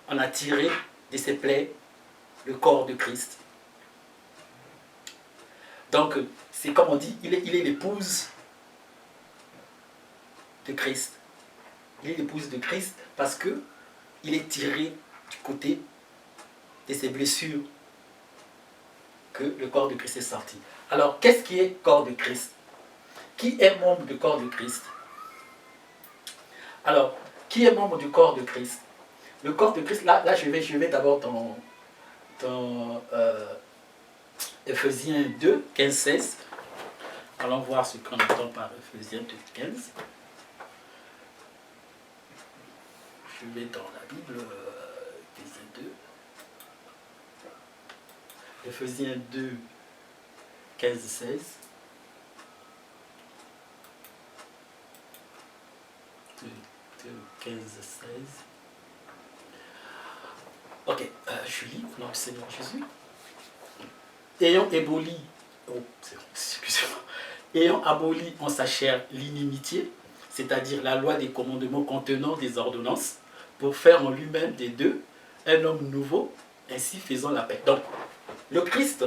on a tiré de ses plaies le corps de Christ. Donc, c'est comme on dit, il est l'épouse de Christ. Il est l'épouse de Christ parce qu'il est tiré du côté de ces blessures que le corps de Christ est sorti. Alors, qu'est-ce qui est corps de Christ? Qui est membre du corps de Christ? Alors, qui est membre du corps de Christ? Le corps de Christ, là je vais d'abord dans Ephésiens 2, 15, 16. Allons voir ce qu'on entend par Ephésiens 2, 15. Je vais dans la Bible, Ephésiens 2, 15, 16. De 15, 16. Ok, je lis au nom du Seigneur Jésus. Ayant aboli, ayant aboli en sa chair l'inimitié, c'est-à-dire la loi des commandements contenant des ordonnances, pour faire en lui-même des deux un homme nouveau, ainsi faisant la paix. Donc, le Christ,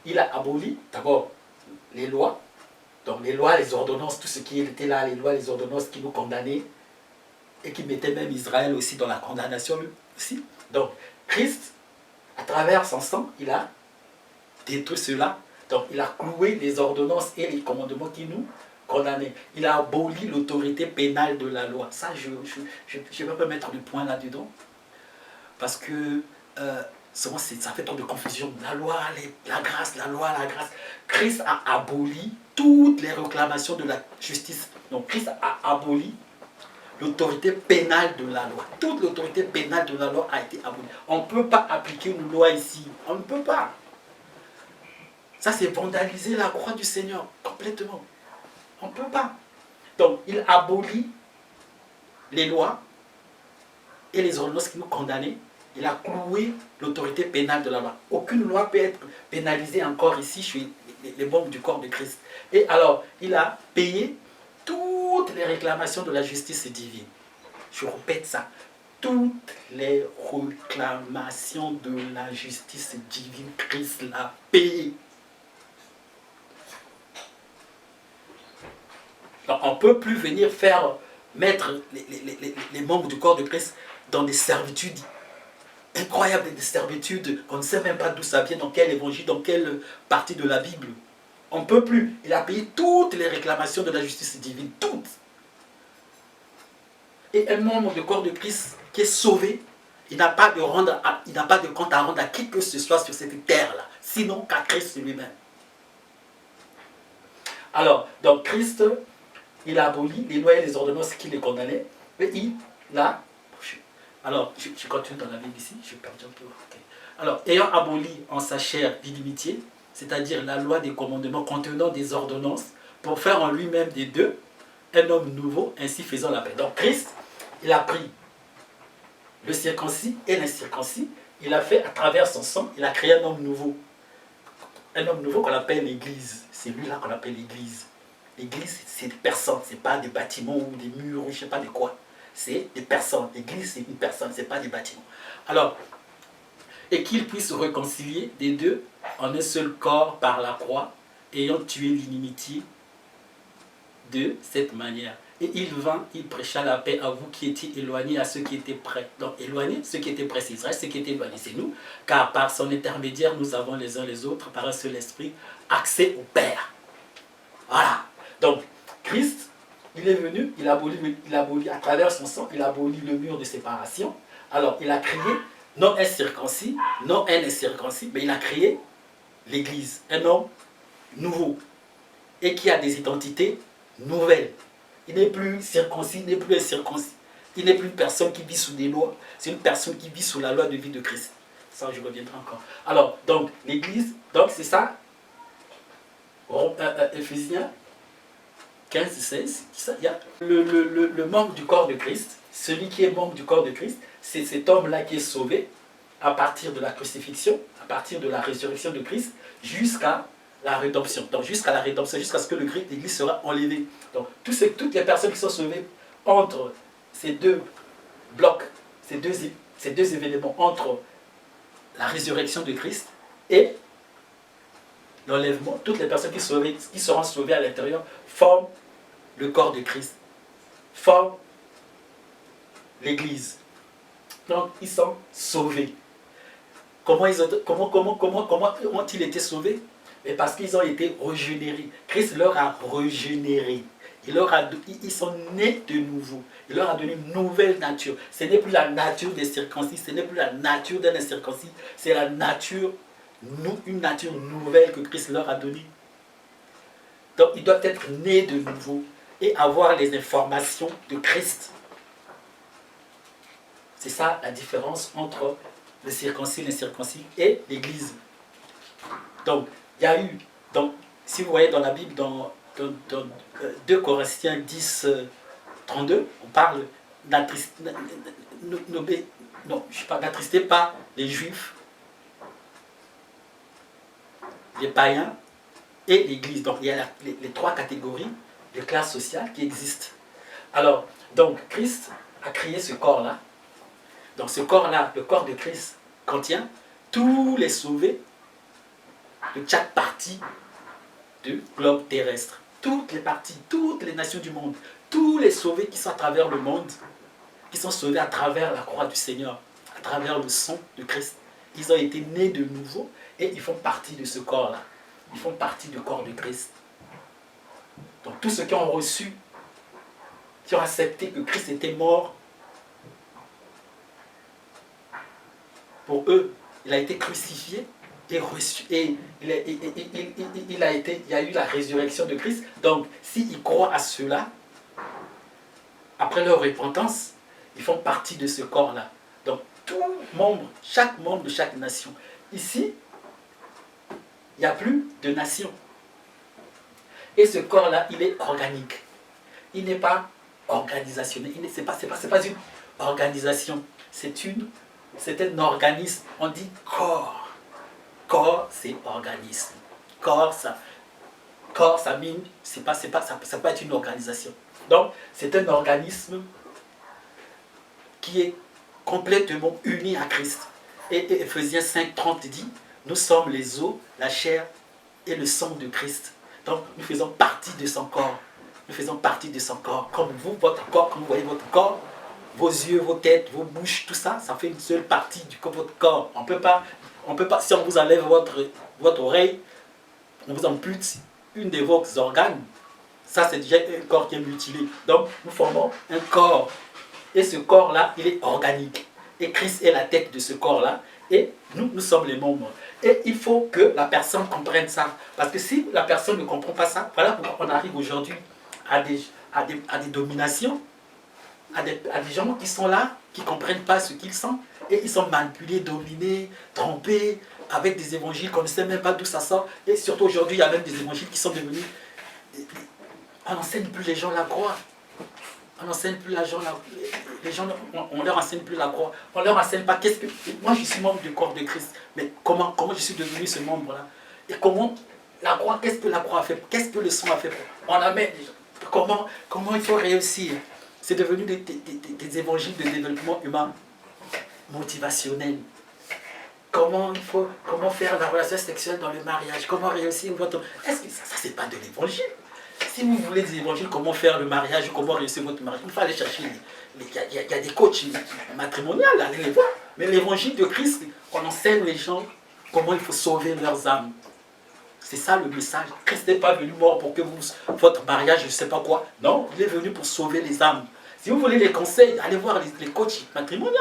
il a aboli d'abord les lois, donc les lois, les ordonnances, tout ce qui était là, les lois, les ordonnances qui nous condamnaient, et qui mettaient même Israël aussi dans la condamnation aussi. Donc, Christ, à travers son sang, il a détruit cela. Donc, il a cloué les ordonnances et les commandements qui nous condamnaient. Il a aboli l'autorité pénale de la loi. Ça, je vais pas mettre le point là-dedans. Parce que souvent, ça fait trop de confusion. La loi, la grâce, la loi, la grâce. Christ a aboli toutes les réclamations de la justice. Donc, Christ a aboli l'autorité pénale de la loi. Toute l'autorité pénale de la loi a été abolie. On ne peut pas appliquer une loi ici. On ne peut pas. Ça, c'est vandaliser la croix du Seigneur complètement. On ne peut pas. Donc, il abolit les lois et les ordonnances qui nous condamnaient. Il a cloué l'autorité pénale de la loi. Aucune loi peut être pénalisée encore ici chez les membres du corps de Christ. Et alors, il a payé toutes les réclamations de la justice divine. Je répète ça. Toutes les réclamations de la justice divine, Christ l'a payé. Donc, on ne peut plus venir mettre les membres du corps de Christ dans des servitudes incroyables, des servitudes qu'on ne sait même pas d'où ça vient, dans quel évangile, dans quelle partie de la Bible. On ne peut plus. Il a payé toutes les réclamations de la justice divine, toutes. Et un membre du corps de Christ qui est sauvé, il n'a pas de compte à rendre à qui que ce soit sur cette terre-là, sinon qu'à Christ lui-même. Alors, donc Christ, il a aboli les lois et les ordonnances qui les condamnaient, mais il a... Alors, je continue dans la Bible ici, je perds un peu. Okay. Alors, ayant aboli en sa chair l'inimitié, c'est-à-dire la loi des commandements contenant des ordonnances, pour faire en lui-même des deux un homme nouveau, ainsi faisant la paix. Donc Christ, il a pris le circoncis et l'incirconcis, il a fait à travers son sang, il a créé un homme nouveau. Un homme nouveau qu'on appelle l'Église. C'est lui-là qu'on appelle l'Église. L'Église, c'est des personnes, ce n'est pas des bâtiments ou des murs ou je ne sais pas de quoi. C'est des personnes. L'Église, c'est une personne, ce n'est pas des bâtiments. Alors, et qu'il puisse se réconcilier des deux en un seul corps par la croix, ayant tué l'inimitié de cette manière. Et il vint, il prêcha la paix à vous qui étiez éloignés, à ceux qui étaient près. Donc éloignés, ceux qui étaient près c'est Israël, ceux qui étaient éloignés c'est nous, car par son intermédiaire, nous avons les uns les autres, par un seul esprit, accès au Père. Voilà. Donc, Christ, il est venu, il abolit à travers son sang, il abolit le mur de séparation. Alors, il a créé, non un circoncis, non un incirconcis, mais il a créé l'Église, un homme nouveau, et qui a des identités nouvelles. Il n'est plus circoncis, il n'est plus incirconcis. Il n'est plus une personne qui vit sous des lois, c'est une personne qui vit sous la loi de vie de Christ. Ça, je reviendrai encore. Alors, donc, l'Église, donc c'est ça, Ephésiens 15, 16, ça, il y a le membre du corps de Christ, celui qui est membre du corps de Christ, c'est cet homme-là qui est sauvé à partir de la crucifixion, à partir de la résurrection de Christ, jusqu'à la rédemption. Donc jusqu'à la rédemption, jusqu'à ce que le Christ d'Église sera enlevé. Donc toutes les personnes qui sont sauvées entre ces deux blocs, ces deux événements, entre la résurrection de Christ et l'enlèvement, toutes les personnes qui seront sauvées à l'intérieur forment le corps de Christ, forment l'Église. Donc, ils sont sauvés. Comment ont-ils été sauvés? Mais parce qu'ils ont été régénérés. Christ leur a régénéré. Ils sont nés de nouveau. Il leur a donné une nouvelle nature. Ce n'est plus la nature des circoncis, ce n'est plus la nature d'un incirconcis, c'est la nature, une nature nouvelle que Christ leur a donnée. Donc ils doivent être nés de nouveau et avoir les informations de Christ. C'est ça la différence entre le circoncis, l'incirconcis et l'Église. Donc, il y a eu, si vous voyez dans la Bible, dans 2 Corinthiens 10, 32, on parle n'attristez pas les Juifs, les païens et l'Église. Donc, il y a les 3 catégories de classes sociales qui existent. Alors, donc, Christ a créé ce corps-là. Donc, ce corps-là, le corps de Christ, contient tous les sauvés de chaque partie du globe terrestre. Toutes les parties, toutes les nations du monde, tous les sauvés qui sont à travers le monde, qui sont sauvés à travers la croix du Seigneur, à travers le sang de Christ. Ils ont été nés de nouveau et ils font partie de ce corps-là. Ils font partie du corps de Christ. Donc tous ceux qui ont reçu, qui ont accepté que Christ était mort, pour eux, il a été crucifié et reçu, et il y a eu la résurrection de Christ. Donc, s'ils croient à cela, après leur repentance, ils font partie de ce corps-là. Donc, chaque membre de chaque nation. Ici, il n'y a plus de nation. Et ce corps-là, il est organique. Il n'est pas organisationnel. Ce n'est pas une organisation. C'est un organisme. On dit corps. Corps, c'est organisme. Corps, ça mine, ça peut être une organisation. Donc, c'est un organisme qui est complètement uni à Christ. Et Ephésiens 5:30 dit, nous sommes les os, la chair et le sang de Christ. Donc, nous faisons partie de son corps. Nous faisons partie de son corps. Comme vous, votre corps, comme vous voyez votre corps, vos yeux, vos têtes, vos bouches, tout ça, ça fait une seule partie de votre corps. On peut pas, si on vous enlève votre oreille, on vous ampute une de vos organes. Ça, c'est déjà un corps qui est mutilé. Donc, nous formons un corps. Et ce corps-là, il est organique. Et Christ est la tête de ce corps-là. Et nous sommes les membres. Et il faut que la personne comprenne ça. Parce que si la personne ne comprend pas ça, voilà pourquoi on arrive aujourd'hui à des dominations, à des gens qui sont là, qui ne comprennent pas ce qu'ils sont. Et ils sont manipulés, dominés, trompés, avec des évangiles qu'on ne sait même pas d'où ça sort. Et surtout aujourd'hui, il y a même des évangiles qui sont devenus... On n'enseigne plus les gens la croix. On n'enseigne plus les gens, on leur enseigne plus la croix. On leur enseigne pas qu'est-ce que... Moi, je suis membre du corps de Christ. Mais comment je suis devenu ce membre-là? Et comment la croix, qu'est-ce que la croix a fait? Qu'est-ce que le sang a fait? On amène... Comment il faut réussir? C'est devenu des évangiles de développement humain, motivationnel. Comment faire la relation sexuelle dans le mariage? Comment réussir votre... Est-ce que ça c'est pas de l'évangile? Si vous voulez des évangiles, comment faire le mariage, comment réussir votre mariage, il faut aller chercher. Il y a des coachs matrimoniaux, allez les voir. Mais l'évangile de Christ, on enseigne les gens comment il faut sauver leurs âmes. C'est ça le message. Christ n'est pas venu mort pour que votre mariage, je ne sais pas quoi. Non, il est venu pour sauver les âmes. Si vous voulez les conseils, allez voir les coachs matrimoniaux.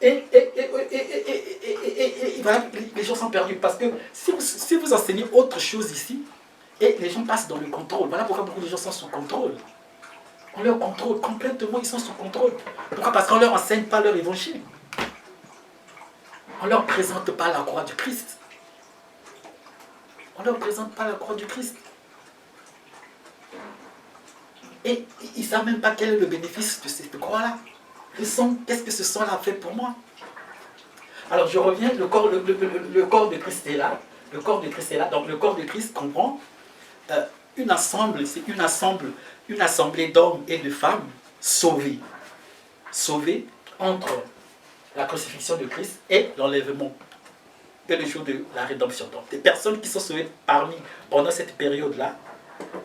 Et voilà, les gens sont perdus. Parce que si vous enseignez autre chose ici, et les gens passent dans le contrôle. Voilà pourquoi beaucoup de gens sont sous contrôle. On leur contrôle complètement, ils sont sous contrôle. Pourquoi? Parce qu'on ne leur enseigne pas leur évangile. On ne leur présente pas la croix du Christ. On ne leur présente pas la croix du Christ. Et ils ne savent même pas quel est le bénéfice de cette croix-là. Qu'est-ce que ce sang-là fait pour moi? Alors je reviens, le corps de Christ est là. Le corps de Christ est là. Donc le corps de Christ comprend une assemblée d'hommes et de femmes sauvés. Sauvés entre la crucifixion de Christ et l'enlèvement. Et le jour de la rédemption. Donc des personnes qui sont sauvées pendant cette période-là,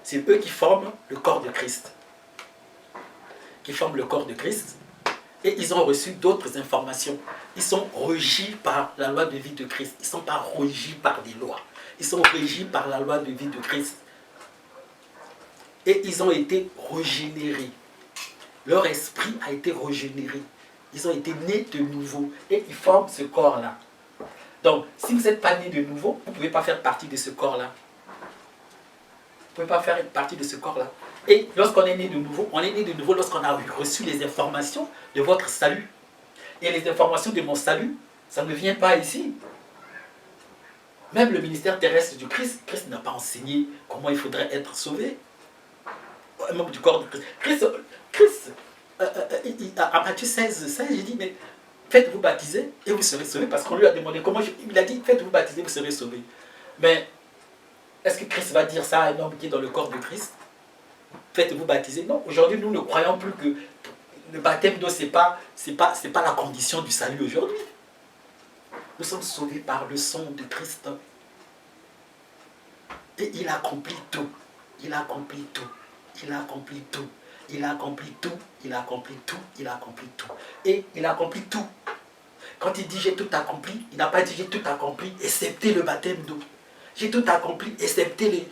c'est eux qui forment le corps de Christ. Qui forment le corps de Christ. Et ils ont reçu d'autres informations. Ils sont régis par la loi de vie de Christ. Ils ne sont pas régis par des lois. Ils sont régis par la loi de vie de Christ. Et ils ont été régénérés. Leur esprit a été régénéré. Ils ont été nés de nouveau. Et ils forment ce corps-là. Donc, si vous n'êtes pas né de nouveau, vous ne pouvez pas faire partie de ce corps-là. Vous ne pouvez pas faire partie de ce corps-là. Et lorsqu'on est né de nouveau, on est né de nouveau lorsqu'on a reçu les informations de votre salut. Et les informations de mon salut, ça ne vient pas ici. Même le ministère terrestre du Christ, Christ n'a pas enseigné comment il faudrait être sauvé. Un membre du corps de Christ. Christ à Matthieu 16, il dit, mais faites-vous baptiser et vous serez sauvés. Parce qu'on lui a demandé comment. Il a dit, faites-vous baptiser, vous serez sauvés. Mais est-ce que Christ va dire ça à un homme qui est dans le corps de Christ? Faites-vous baptiser. Non, aujourd'hui, nous ne croyons plus que le baptême d'eau, ce n'est pas la condition du salut aujourd'hui. Nous sommes sauvés par le sang de Christ. Et il accomplit tout. Il accomplit tout. Il accomplit tout. Il accomplit tout. Il accomplit tout. Il accomplit tout. Et il accomplit tout. Quand il dit j'ai tout accompli, il n'a pas dit j'ai tout accompli, excepté le baptême d'eau. J'ai tout accompli, excepté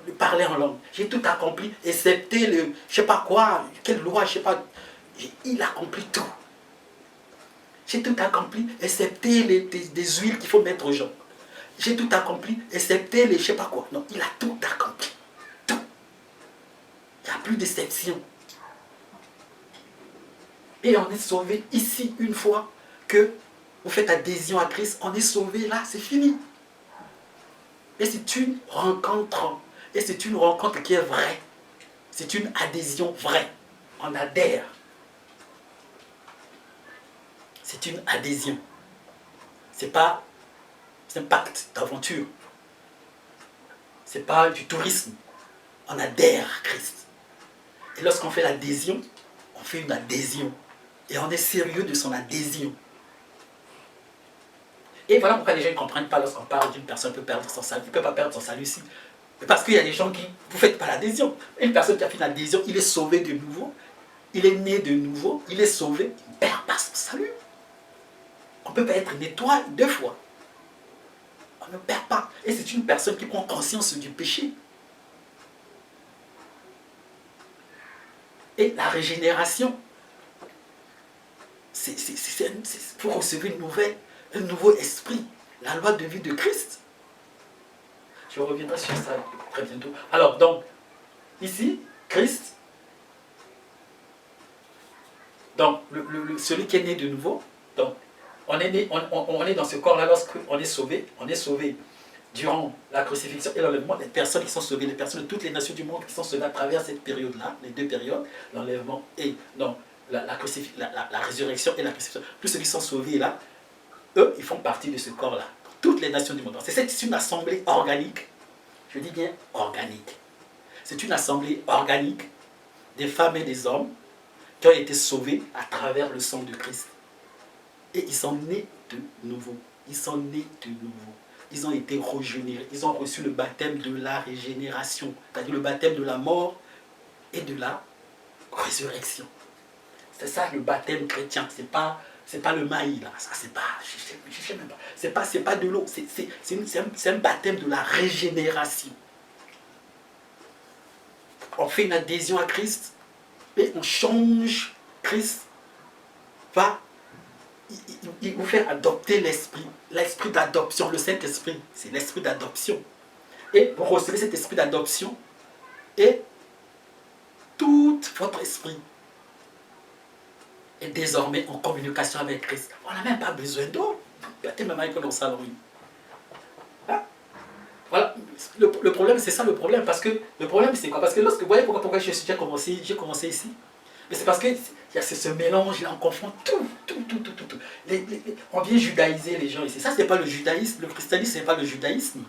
le parler en langue. J'ai tout accompli, excepté le, je sais pas quoi, quelle loi, je sais pas. Il accomplit tout. J'ai tout accompli, excepté des huiles qu'il faut mettre aux gens. J'ai tout accompli, excepté les je sais pas quoi. Non, il a tout accompli. Tout. Il n'y a plus d'exception. Et on est sauvé ici une fois que vous faites adhésion à Christ. On est sauvé là, c'est fini. Et c'est une rencontre. Et c'est une rencontre qui est vraie. C'est une adhésion vraie. On adhère. C'est une adhésion. C'est un pacte d'aventure. C'est pas du tourisme. On adhère à Christ. Et lorsqu'on fait l'adhésion, on fait une adhésion. Et on est sérieux de son adhésion. Et voilà pourquoi les gens ne comprennent pas lorsqu'on parle d'une personne qui peut perdre son salut. Il ne peut pas perdre son salut ici. Parce qu'il y a des gens qui, vous ne faites pas l'adhésion. Une personne qui a fait une adhésion, il est sauvé de nouveau. Il est né de nouveau. Il est sauvé. Il ne perd pas son salut. On ne peut pas être nettoyé 2 fois. On ne perd pas. Et c'est une personne qui prend conscience du péché. Et la régénération, c'est pour recevoir un nouveau esprit. La loi de vie de Christ. Je reviendrai sur ça très bientôt. Alors, donc, ici, Christ, donc, celui qui est né de nouveau, donc, on est dans ce corps-là lorsqu'on est sauvé. On est sauvé durant la crucifixion et l'enlèvement. Les personnes qui sont sauvées, les personnes de toutes les nations du monde qui sont sauvées à travers cette période-là, les 2 périodes, l'enlèvement et non, la résurrection et la crucifixion. Tous ceux qui sont sauvés là, eux, ils font partie de ce corps-là. Toutes les nations du monde. C'est une assemblée organique. Je dis bien organique. C'est une assemblée organique des femmes et des hommes qui ont été sauvés à travers le sang de Christ. Et ils sont nés de nouveau. Ils sont nés de nouveau. Ils ont été régénérés. Ils ont reçu le baptême de la régénération. C'est-à-dire le baptême de la mort et de la résurrection. C'est ça le baptême chrétien. C'est pas le maïs là. Ça c'est pas. Je sais même pas. C'est pas de l'eau. C'est un baptême de la régénération. On fait une adhésion à Christ et on change. Christ va. Il vous fait adopter l'esprit d'adoption, le Saint-Esprit, c'est l'esprit d'adoption. Et vous recevez cet esprit d'adoption et tout votre esprit est désormais en communication avec Christ. On n'a même pas besoin d'eau. Hein? Voilà, le problème, c'est ça le problème. Parce que le problème, c'est quoi? Parce que lorsque vous voyez pourquoi j'ai commencé ici. Mais c'est parce qu'il y a ce mélange, là, on confond tout. On vient judaïser les gens ici. Ça, ce n'est pas le judaïsme. Le christianisme, ce n'est pas le judaïsme.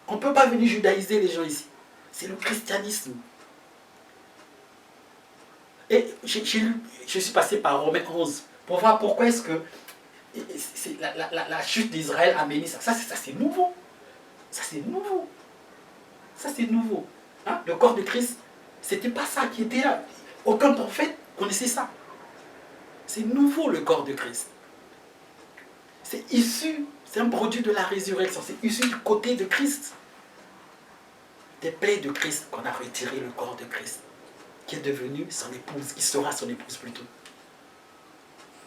On ne peut pas venir judaïser les gens ici. C'est le christianisme. Et je suis passé par Romains 11 pour voir pourquoi est-ce que la chute d'Israël a mené ça. Ça, c'est nouveau. Ça, c'est nouveau. Ça, c'est nouveau. Hein? Le corps de Christ, ce n'était pas ça qui était là. Aucun prophète connaissait ça. C'est nouveau le corps de Christ. C'est issu, c'est un produit de la résurrection, c'est issu du côté de Christ. Des plaies de Christ qu'on a retiré le corps de Christ, qui est devenu son épouse, qui sera son épouse plutôt.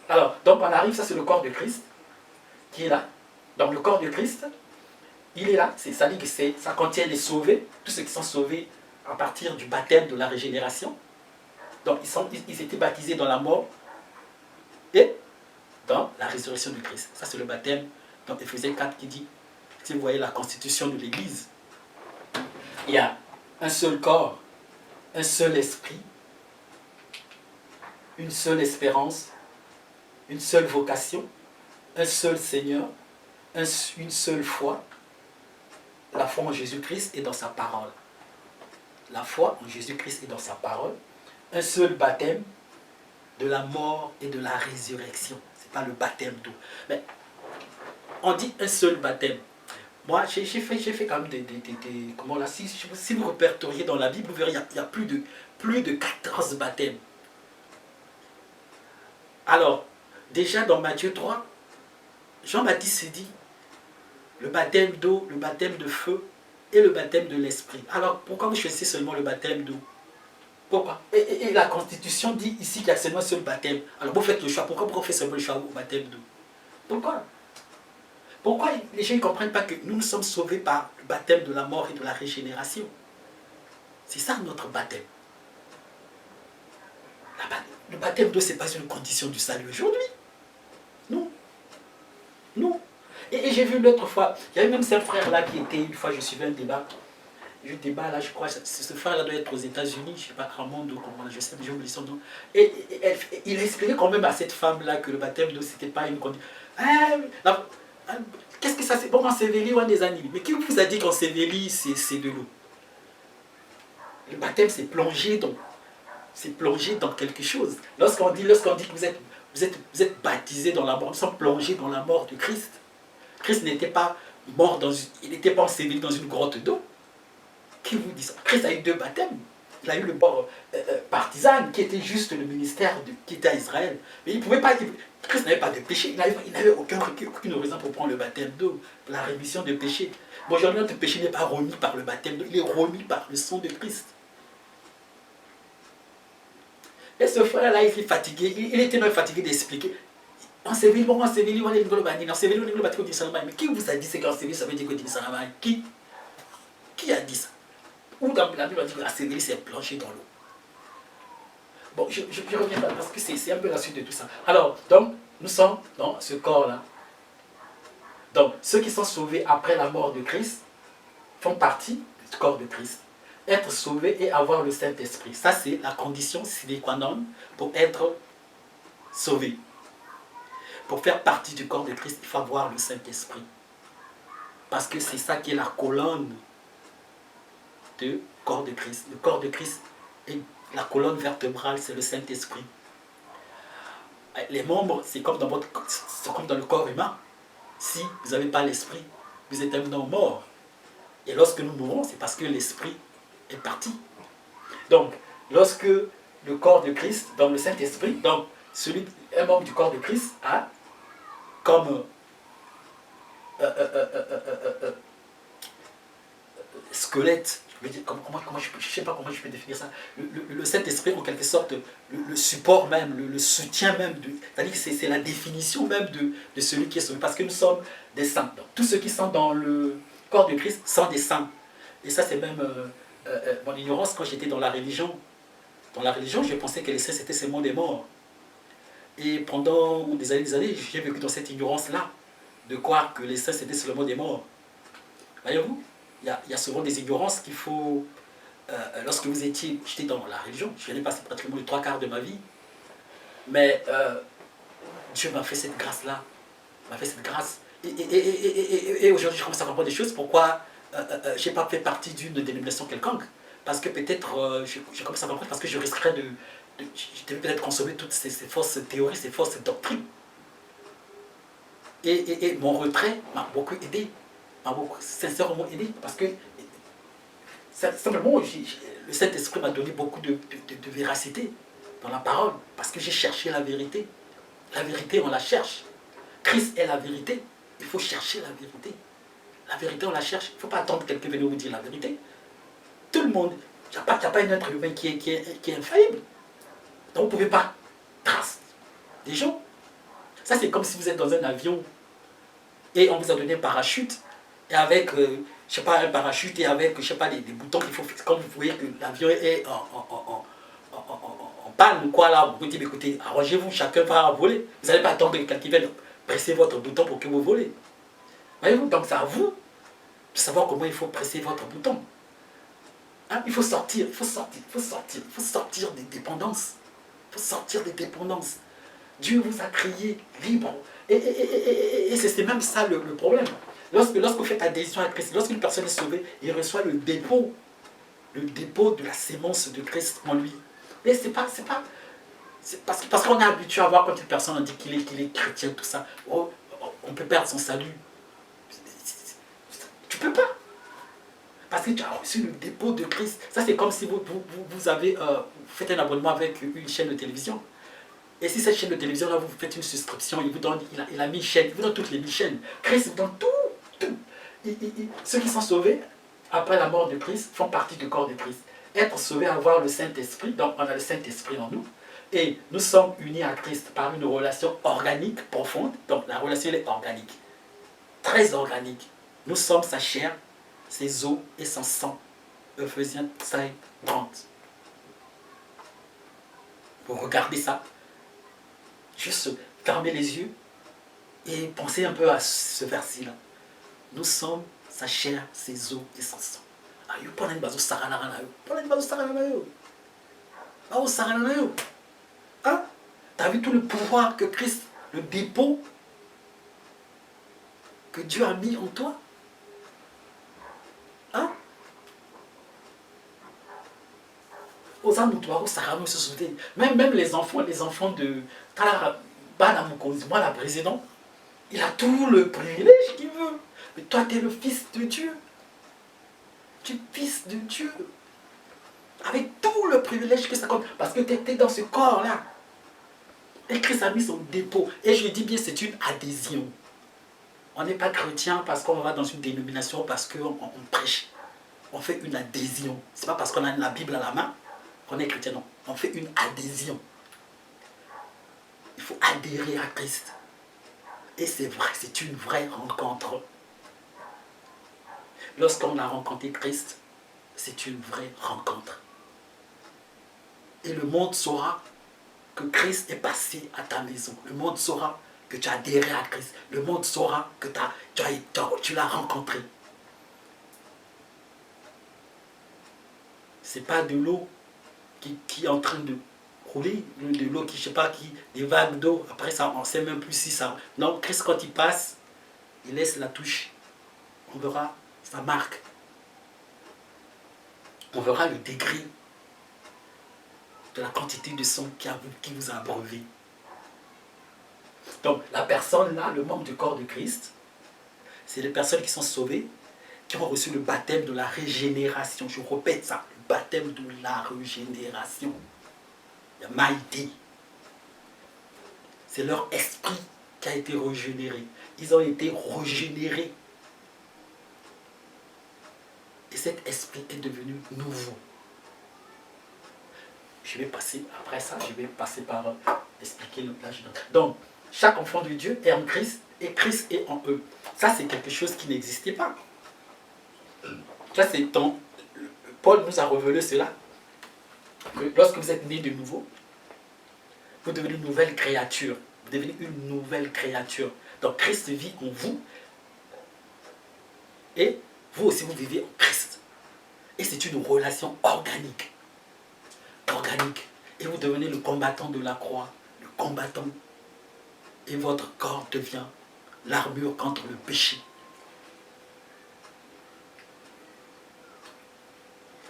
Alors, donc on arrive, ça c'est le corps de Christ, qui est là. Donc le corps de Christ, il est là, ça dit que ça contient les sauvés, tous ceux qui sont sauvés à partir du baptême de la régénération. Donc ils étaient baptisés dans la mort et dans la résurrection du Christ. Ça c'est le baptême dans Éphésiens 4 qui dit, si vous voyez la constitution de l'Église, il y a un seul corps, un seul esprit, une seule espérance, une seule vocation, un seul Seigneur, une seule foi, la foi en Jésus-Christ et dans sa parole. La foi en Jésus-Christ et dans sa parole, un seul baptême de la mort et de la résurrection. Ce n'est pas le baptême d'eau. Mais on dit un seul baptême. Moi, j'ai fait quand même comment là, si vous répertoriez dans la Bible, vous verrez, il y a plus de 14 baptêmes. Alors, déjà dans Matthieu 3, Jean-Baptiste s'est dit, le baptême d'eau, le baptême de feu et le baptême de l'esprit. Alors, pourquoi vous choisissez seulement le baptême d'eau? Pourquoi? Et la Constitution dit ici qu'il y a seulement un seul baptême. Alors, vous faites le choix. Pourquoi vous faites seulement le choix au baptême d'eau? Pourquoi? Pourquoi les gens ne comprennent pas que nous sommes sauvés par le baptême de la mort et de la régénération? C'est ça notre baptême. Le baptême d'eau, ce n'est pas une condition du salut aujourd'hui. Non. Non. Et j'ai vu l'autre fois, il y avait même ce frère-là qui était, une fois je suivais un débat. Le débat là, je crois, ce frère-là doit être aux États-Unis, je ne sais pas, Ramon ou comment, je sais, j'ai oublié son nom. Et il expliquait quand même à cette femme-là que le baptême d'eau, c'était pas une condition. Qu'est-ce que ça c'est? Bon, en Sévélie, on a des animaux. Mais qui vous a dit qu'en Sévélie, c'est de l'eau? Le baptême, c'est plonger dans quelque chose. Lorsqu'on dit que vous êtes baptisé dans la mort, nous sommes plongés dans la mort de Christ. Christ n'était pas mort il n'était pas enseveli dans une grotte d'eau. Qui vous dit ça? Christ a eu 2 baptêmes. Il a eu le bord partisan, qui était juste le ministère qui était à Israël. Mais il ne pouvait pas. Christ n'avait pas de péché. Il n'avait aucune raison pour prendre le baptême d'eau, pour la rémission des péchés. Bon, aujourd'hui, notre péché n'est pas remis par le baptême d'eau, il est remis par le sang de Christ. Et ce frère-là, il est fatigué. Il était même fatigué d'expliquer. En Séville, on est en Séville, on est mais qui vous a dit c'est qu'en Séville, ça veut dire que Salama? Qui a dit ça? Ou dans la Bible, on dit que la Séville, c'est plongé dans l'eau. Bon, je reviens là parce que c'est un peu la suite de tout ça. Alors, donc, nous sommes dans ce corps-là. Donc, ceux qui sont sauvés après la mort de Christ font partie du corps de Christ. Être sauvé et avoir le Saint-Esprit. Ça, c'est la condition sine qua non pour être sauvé. Pour faire partie du corps de Christ, il faut avoir le Saint-Esprit. Parce que c'est ça qui est la colonne du corps de Christ. Le corps de Christ, et la colonne vertébrale, c'est le Saint-Esprit. Les membres, c'est comme dans le corps humain. Si vous n'avez pas l'Esprit, vous êtes un homme mort. Et lorsque nous mourons, c'est parce que l'Esprit est parti. Donc, lorsque le corps de Christ, dans le Saint-Esprit, donc un membre du corps de Christ a comme squelette, je ne sais pas comment je peux définir ça, le Saint-Esprit en quelque sorte, le support même, le soutien même, c'est-à-dire que c'est la définition même de celui qui est sauvé, parce que nous sommes des saints. Donc, tous ceux qui sont dans le corps de Christ sont des saints. Et ça c'est même mon ignorance quand j'étais dans la religion. Dans la religion, je pensais que les saints c'était seulement des morts. Et pendant des années, j'ai vécu dans cette ignorance-là, de croire que les saints c'était seulement des morts. Voyez-vous, il y a souvent des ignorances qu'il faut... lorsque j'étais dans la religion, je venais passer pratiquement les 3 quarts de ma vie, mais Dieu m'a fait cette grâce-là, m'a fait cette grâce. Et aujourd'hui, je commence à comprendre des choses, pourquoi je n'ai pas fait partie d'une dénomination quelconque, parce que peut-être, je commence à comprendre, parce que je risquerais je devais peut-être consommer toutes ces fausses théories, ces fausses doctrines. Et mon retrait m'a beaucoup aidé, m'a beaucoup sincèrement aidé, parce que simplement, le Saint-Esprit m'a donné beaucoup de véracité dans la parole, parce que j'ai cherché la vérité. La vérité, on la cherche. Christ est la vérité. Il faut chercher la vérité. La vérité, on la cherche. Il ne faut pas attendre que quelqu'un vienne vous dire la vérité. Tout le monde, il n'y a pas un être humain qui est infaillible. Donc vous ne pouvez pas tracer des gens. Ça, c'est comme si vous êtes dans un avion et on vous a donné un parachute. Et avec, je ne sais pas, un parachute et avec, je ne sais pas, des boutons qu'il faut fixer. Comme vous voyez que l'avion est en panne ou quoi là, vous dites, écoutez, arrangez-vous, chacun va voler. Vous n'allez pas attendre que quelqu'un vienne presser votre bouton pour que vous volez. Voyez-vous, donc c'est à vous de savoir comment il faut presser votre bouton. Hein? Il faut sortir, il faut sortir, il faut sortir, il faut sortir des dépendances. Il faut sortir des dépendances. Dieu vous a créé libre. Et c'est même ça le problème. Lorsque vous faites adhésion à Christ, lorsqu'une personne est sauvée, il reçoit le dépôt de la sémence de Christ en lui. Mais c'est parce qu'on est habitué à voir quand une personne dit qu'il est chrétien, tout ça, on peut perdre son salut. Tu peux pas. Parce que tu as reçu le dépôt de Christ. Ça, c'est comme si vous faites un abonnement avec une chaîne de télévision. Et si cette chaîne de télévision-là, vous faites une souscription, il a mis une chaîne, il vous donne toutes les 1000 chaînes. Christ vous donne tout. Ceux qui sont sauvés, après la mort de Christ, font partie du corps de Christ. Être sauvé, avoir le Saint-Esprit, donc on a le Saint-Esprit en nous. Et nous sommes unis à Christ par une relation organique profonde. Donc la relation, elle est organique. Très organique. Nous sommes sa chair, ses os et son sang. Ephésiens 5, 30. Vous regardez ça. Juste fermez les yeux et pensez un peu à ce verset-là. Nous sommes sa chair, ses os et son sang. Hein? Tu as vu tout le pouvoir que Christ, le dépôt que Dieu a mis en toi? Hein? Même les enfants de moi la présidente, il a tout le privilège qu'il veut. Mais toi, tu es le fils de Dieu. Tu es fils de Dieu. Avec tout le privilège que ça compte. Parce que tu étais dans ce corps-là. Et Christ a mis son dépôt. Et je dis bien, c'est une adhésion. On n'est pas chrétien parce qu'on va dans une dénomination, parce qu'on prêche. On fait une adhésion. Ce n'est pas parce qu'on a la Bible à la main qu'on est chrétien, non. On fait une adhésion. Il faut adhérer à Christ. Et c'est vrai, c'est une vraie rencontre. Lorsqu'on a rencontré Christ, c'est une vraie rencontre. Et le monde saura que Christ est passé à ta maison. Le monde saura que tu as adhéré à Christ. Le monde saura que tu l'as rencontré. Ce n'est pas de l'eau qui est en train de rouler, de l'eau qui, je sais pas, des vagues d'eau. Après ça, on ne sait même plus si ça... Non, Christ, quand il passe, il laisse la touche. On verra sa marque. On verra le degré de la quantité de sang qui vous a abreuvé. Donc, la personne là, le membre du corps de Christ, c'est les personnes qui sont sauvées, qui ont reçu le baptême de la régénération. Je répète ça, le baptême de la régénération. Il y a Maïté. C'est leur esprit qui a été régénéré. Ils ont été régénérés. Et cet esprit est devenu nouveau. Je vais passer, après ça, je vais passer par expliquer le plage. Donc, chaque enfant de Dieu est en Christ et Christ est en eux. Ça, c'est quelque chose qui n'existait pas. Ça, c'est Paul nous a révélé cela. Que lorsque vous êtes né de nouveau, vous devenez une nouvelle créature. Vous devenez une nouvelle créature. Donc, Christ vit en vous. Et vous aussi, vous vivez en Christ. Et c'est une relation organique. Organique. Et vous devenez le combattant de la croix. Le combattant. Et votre corps devient l'armure contre le péché.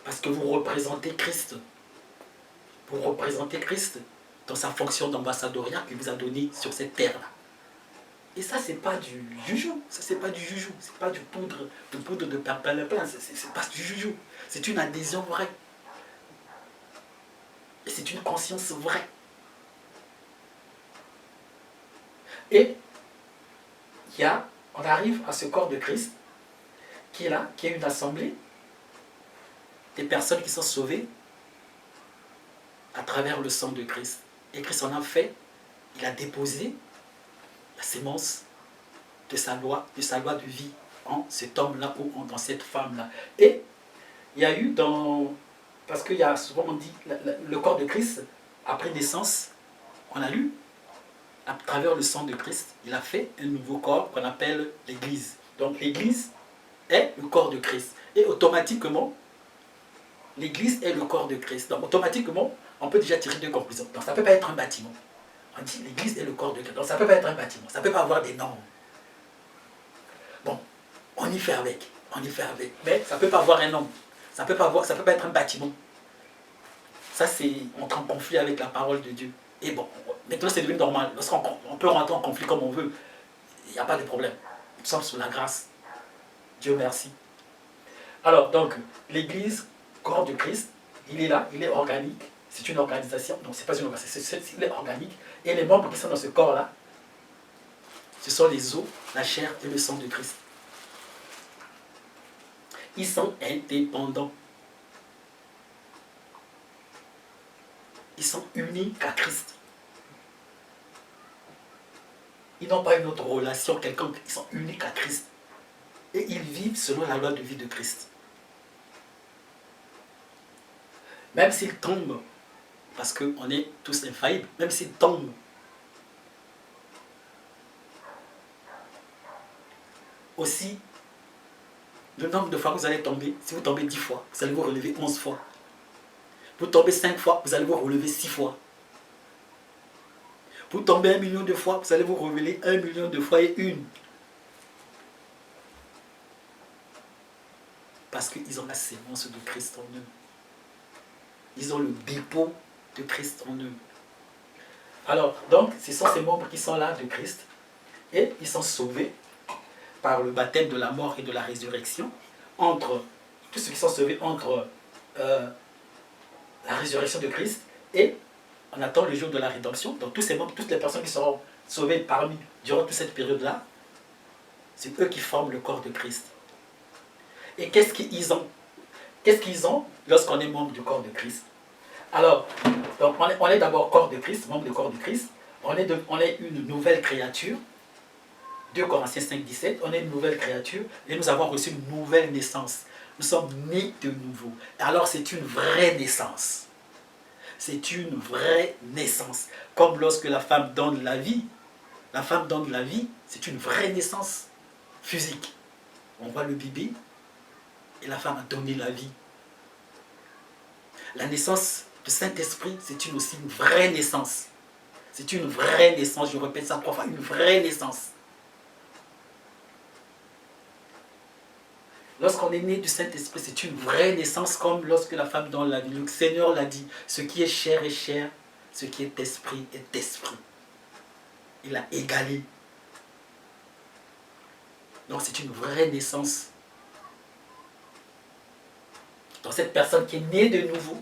Parce que vous représentez Christ. Vous représentez Christ dans sa fonction d'ambassadoriat qu'il vous a donné sur cette terre-là. Et ça, c'est pas du joujou. Ça, c'est pas du joujou. C'est pas du poudre de perlimpin. C'est pas du joujou. C'est une adhésion vraie. Et c'est une conscience vraie. Et on arrive à ce corps de Christ qui est là, qui est une assemblée des personnes qui sont sauvées à travers le sang de Christ. Et Christ en a fait, il a déposé la sémence de sa loi de vie en cet homme-là ou dans cette femme-là. Et il y a eu parce qu'il y a souvent on dit, le corps de Christ, après naissance, on a lu, à travers le sang de Christ, il a fait un nouveau corps qu'on appelle l'Église. Donc l'Église est le corps de Christ. Et automatiquement, l'Église est le corps de Christ. Donc automatiquement, on peut déjà tirer deux conclusions. Donc ça ne peut pas être un bâtiment. On dit l'Église est le corps de Christ. Donc ça ne peut pas être un bâtiment. Ça ne peut pas avoir des normes. Bon, on y fait avec. Mais ça ne peut pas avoir un nom. Ça ne peut pas être un bâtiment. Ça, c'est entre en conflit avec la parole de Dieu. Et bon, maintenant c'est devenu normal. On peut rentrer en conflit comme on veut. Il n'y a pas de problème. Nous sommes sous la grâce. Dieu merci. Alors, donc, l'Église, corps de Christ, il est là, il est organique. C'est une organisation. Donc, c'est pas une organisation, il est organique. Et les membres qui sont dans ce corps-là, ce sont les os, la chair et le sang de Christ. Ils sont indépendants. Ils sont unis à Christ. Ils n'ont pas une autre relation quelconque. Ils sont uniques à Christ. Et ils vivent selon la loi de vie de Christ. Même s'ils tombent, parce qu'on est tous infaillibles, même s'ils tombent, aussi, le nombre de fois que vous allez tomber, si vous tombez 10 fois, vous allez vous relever 11 fois. Vous tombez 5 fois, vous allez vous relever 6 fois. Vous tombez 1 million de fois, vous allez vous relever 1 million de fois et une. Parce qu'ils ont la sémence de Christ en eux. Ils ont le dépôt de Christ en eux. Alors, donc, ce sont ces membres qui sont là de Christ. Et ils sont sauvés par le baptême de la mort et de la résurrection. Tous ceux qui sont sauvés entre la résurrection de Christ et on attend le jour de la rédemption. Donc tous ces membres, toutes les personnes qui seront sauvées durant toute cette période-là, c'est eux qui forment le corps de Christ. Et qu'est-ce qu'ils ont? Qu'est-ce qu'ils ont lorsqu'on est membre du corps de Christ? Alors, donc on est d'abord corps de Christ, membre du corps de Christ. On est une nouvelle créature. 2 Corinthiens 5, 17, on est une nouvelle créature et nous avons reçu une nouvelle naissance. Nous sommes nés de nouveau. Alors c'est une vraie naissance. C'est une vraie naissance. Comme lorsque la femme donne la vie. La femme donne la vie, c'est une vraie naissance physique. On voit le bébé et la femme a donné la vie. La naissance du Saint-Esprit, c'est aussi une vraie naissance. C'est une vraie naissance, je répète ça 3 fois, une vraie naissance. Lorsqu'on est né du Saint-Esprit, c'est une vraie naissance comme lorsque la femme donne la vie. Le Seigneur l'a dit, ce qui est chair est chair, ce qui est esprit est esprit. Il a égalé. Donc c'est une vraie naissance. Donc cette personne qui est née de nouveau,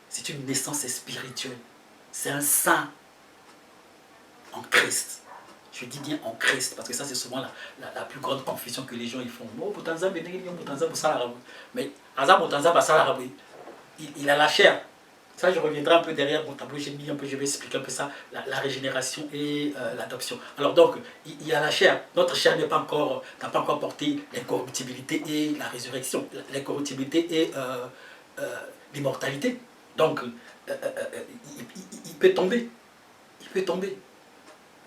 c'est une naissance spirituelle. C'est un saint en Christ. Je dis bien en Christ, parce que ça c'est souvent la plus grande confusion que les gens ils font. Mais il a la chair. Ça je reviendrai un peu derrière mon tableau, je vais expliquer un peu ça, la régénération et l'adoption. Alors donc, il y a la chair. Notre chair n'a pas encore porté l'incorruptibilité et la résurrection. L'incorruptibilité et l'immortalité. Donc, il peut tomber. Il peut tomber.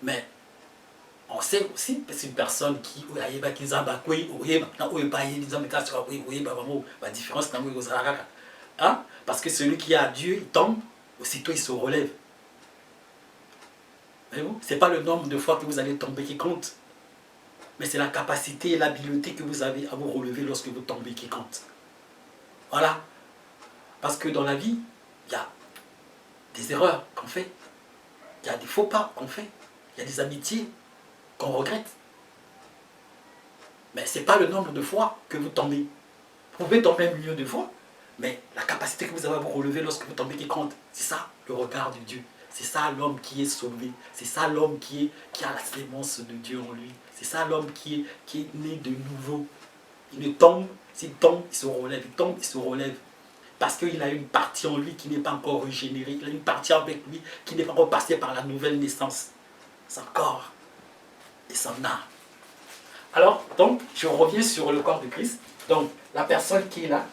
Mais on sait aussi que c'est une personne qui hein? Parce que celui qui a Dieu, il tombe, aussitôt il se relève. Ce n'est pas le nombre de fois que vous allez tomber qui compte, mais c'est la capacité et l'habileté que vous avez à vous relever lorsque vous tombez qui compte. Voilà. Parce que dans la vie, il y a des erreurs qu'on fait, il y a des faux pas qu'on fait, il y a des amitiés qu'on regrette. Mais ce n'est pas le nombre de fois que vous tombez. Vous pouvez tomber 1 million de fois, mais la capacité que vous avez à vous relever lorsque vous tombez qui compte, c'est ça le regard de Dieu. C'est ça l'homme qui est sauvé. C'est ça l'homme qui a la sémence de Dieu en lui. C'est ça l'homme qui est né de nouveau. Il ne tombe, s'il tombe, il se relève. Il tombe, il se relève. Parce qu'il a une partie en lui qui n'est pas encore régénérée. Il a une partie avec lui qui n'est pas encore passée par la nouvelle naissance. Son corps et son âme. Alors, donc, je reviens sur le corps de Christ. Donc, la personne qui est là,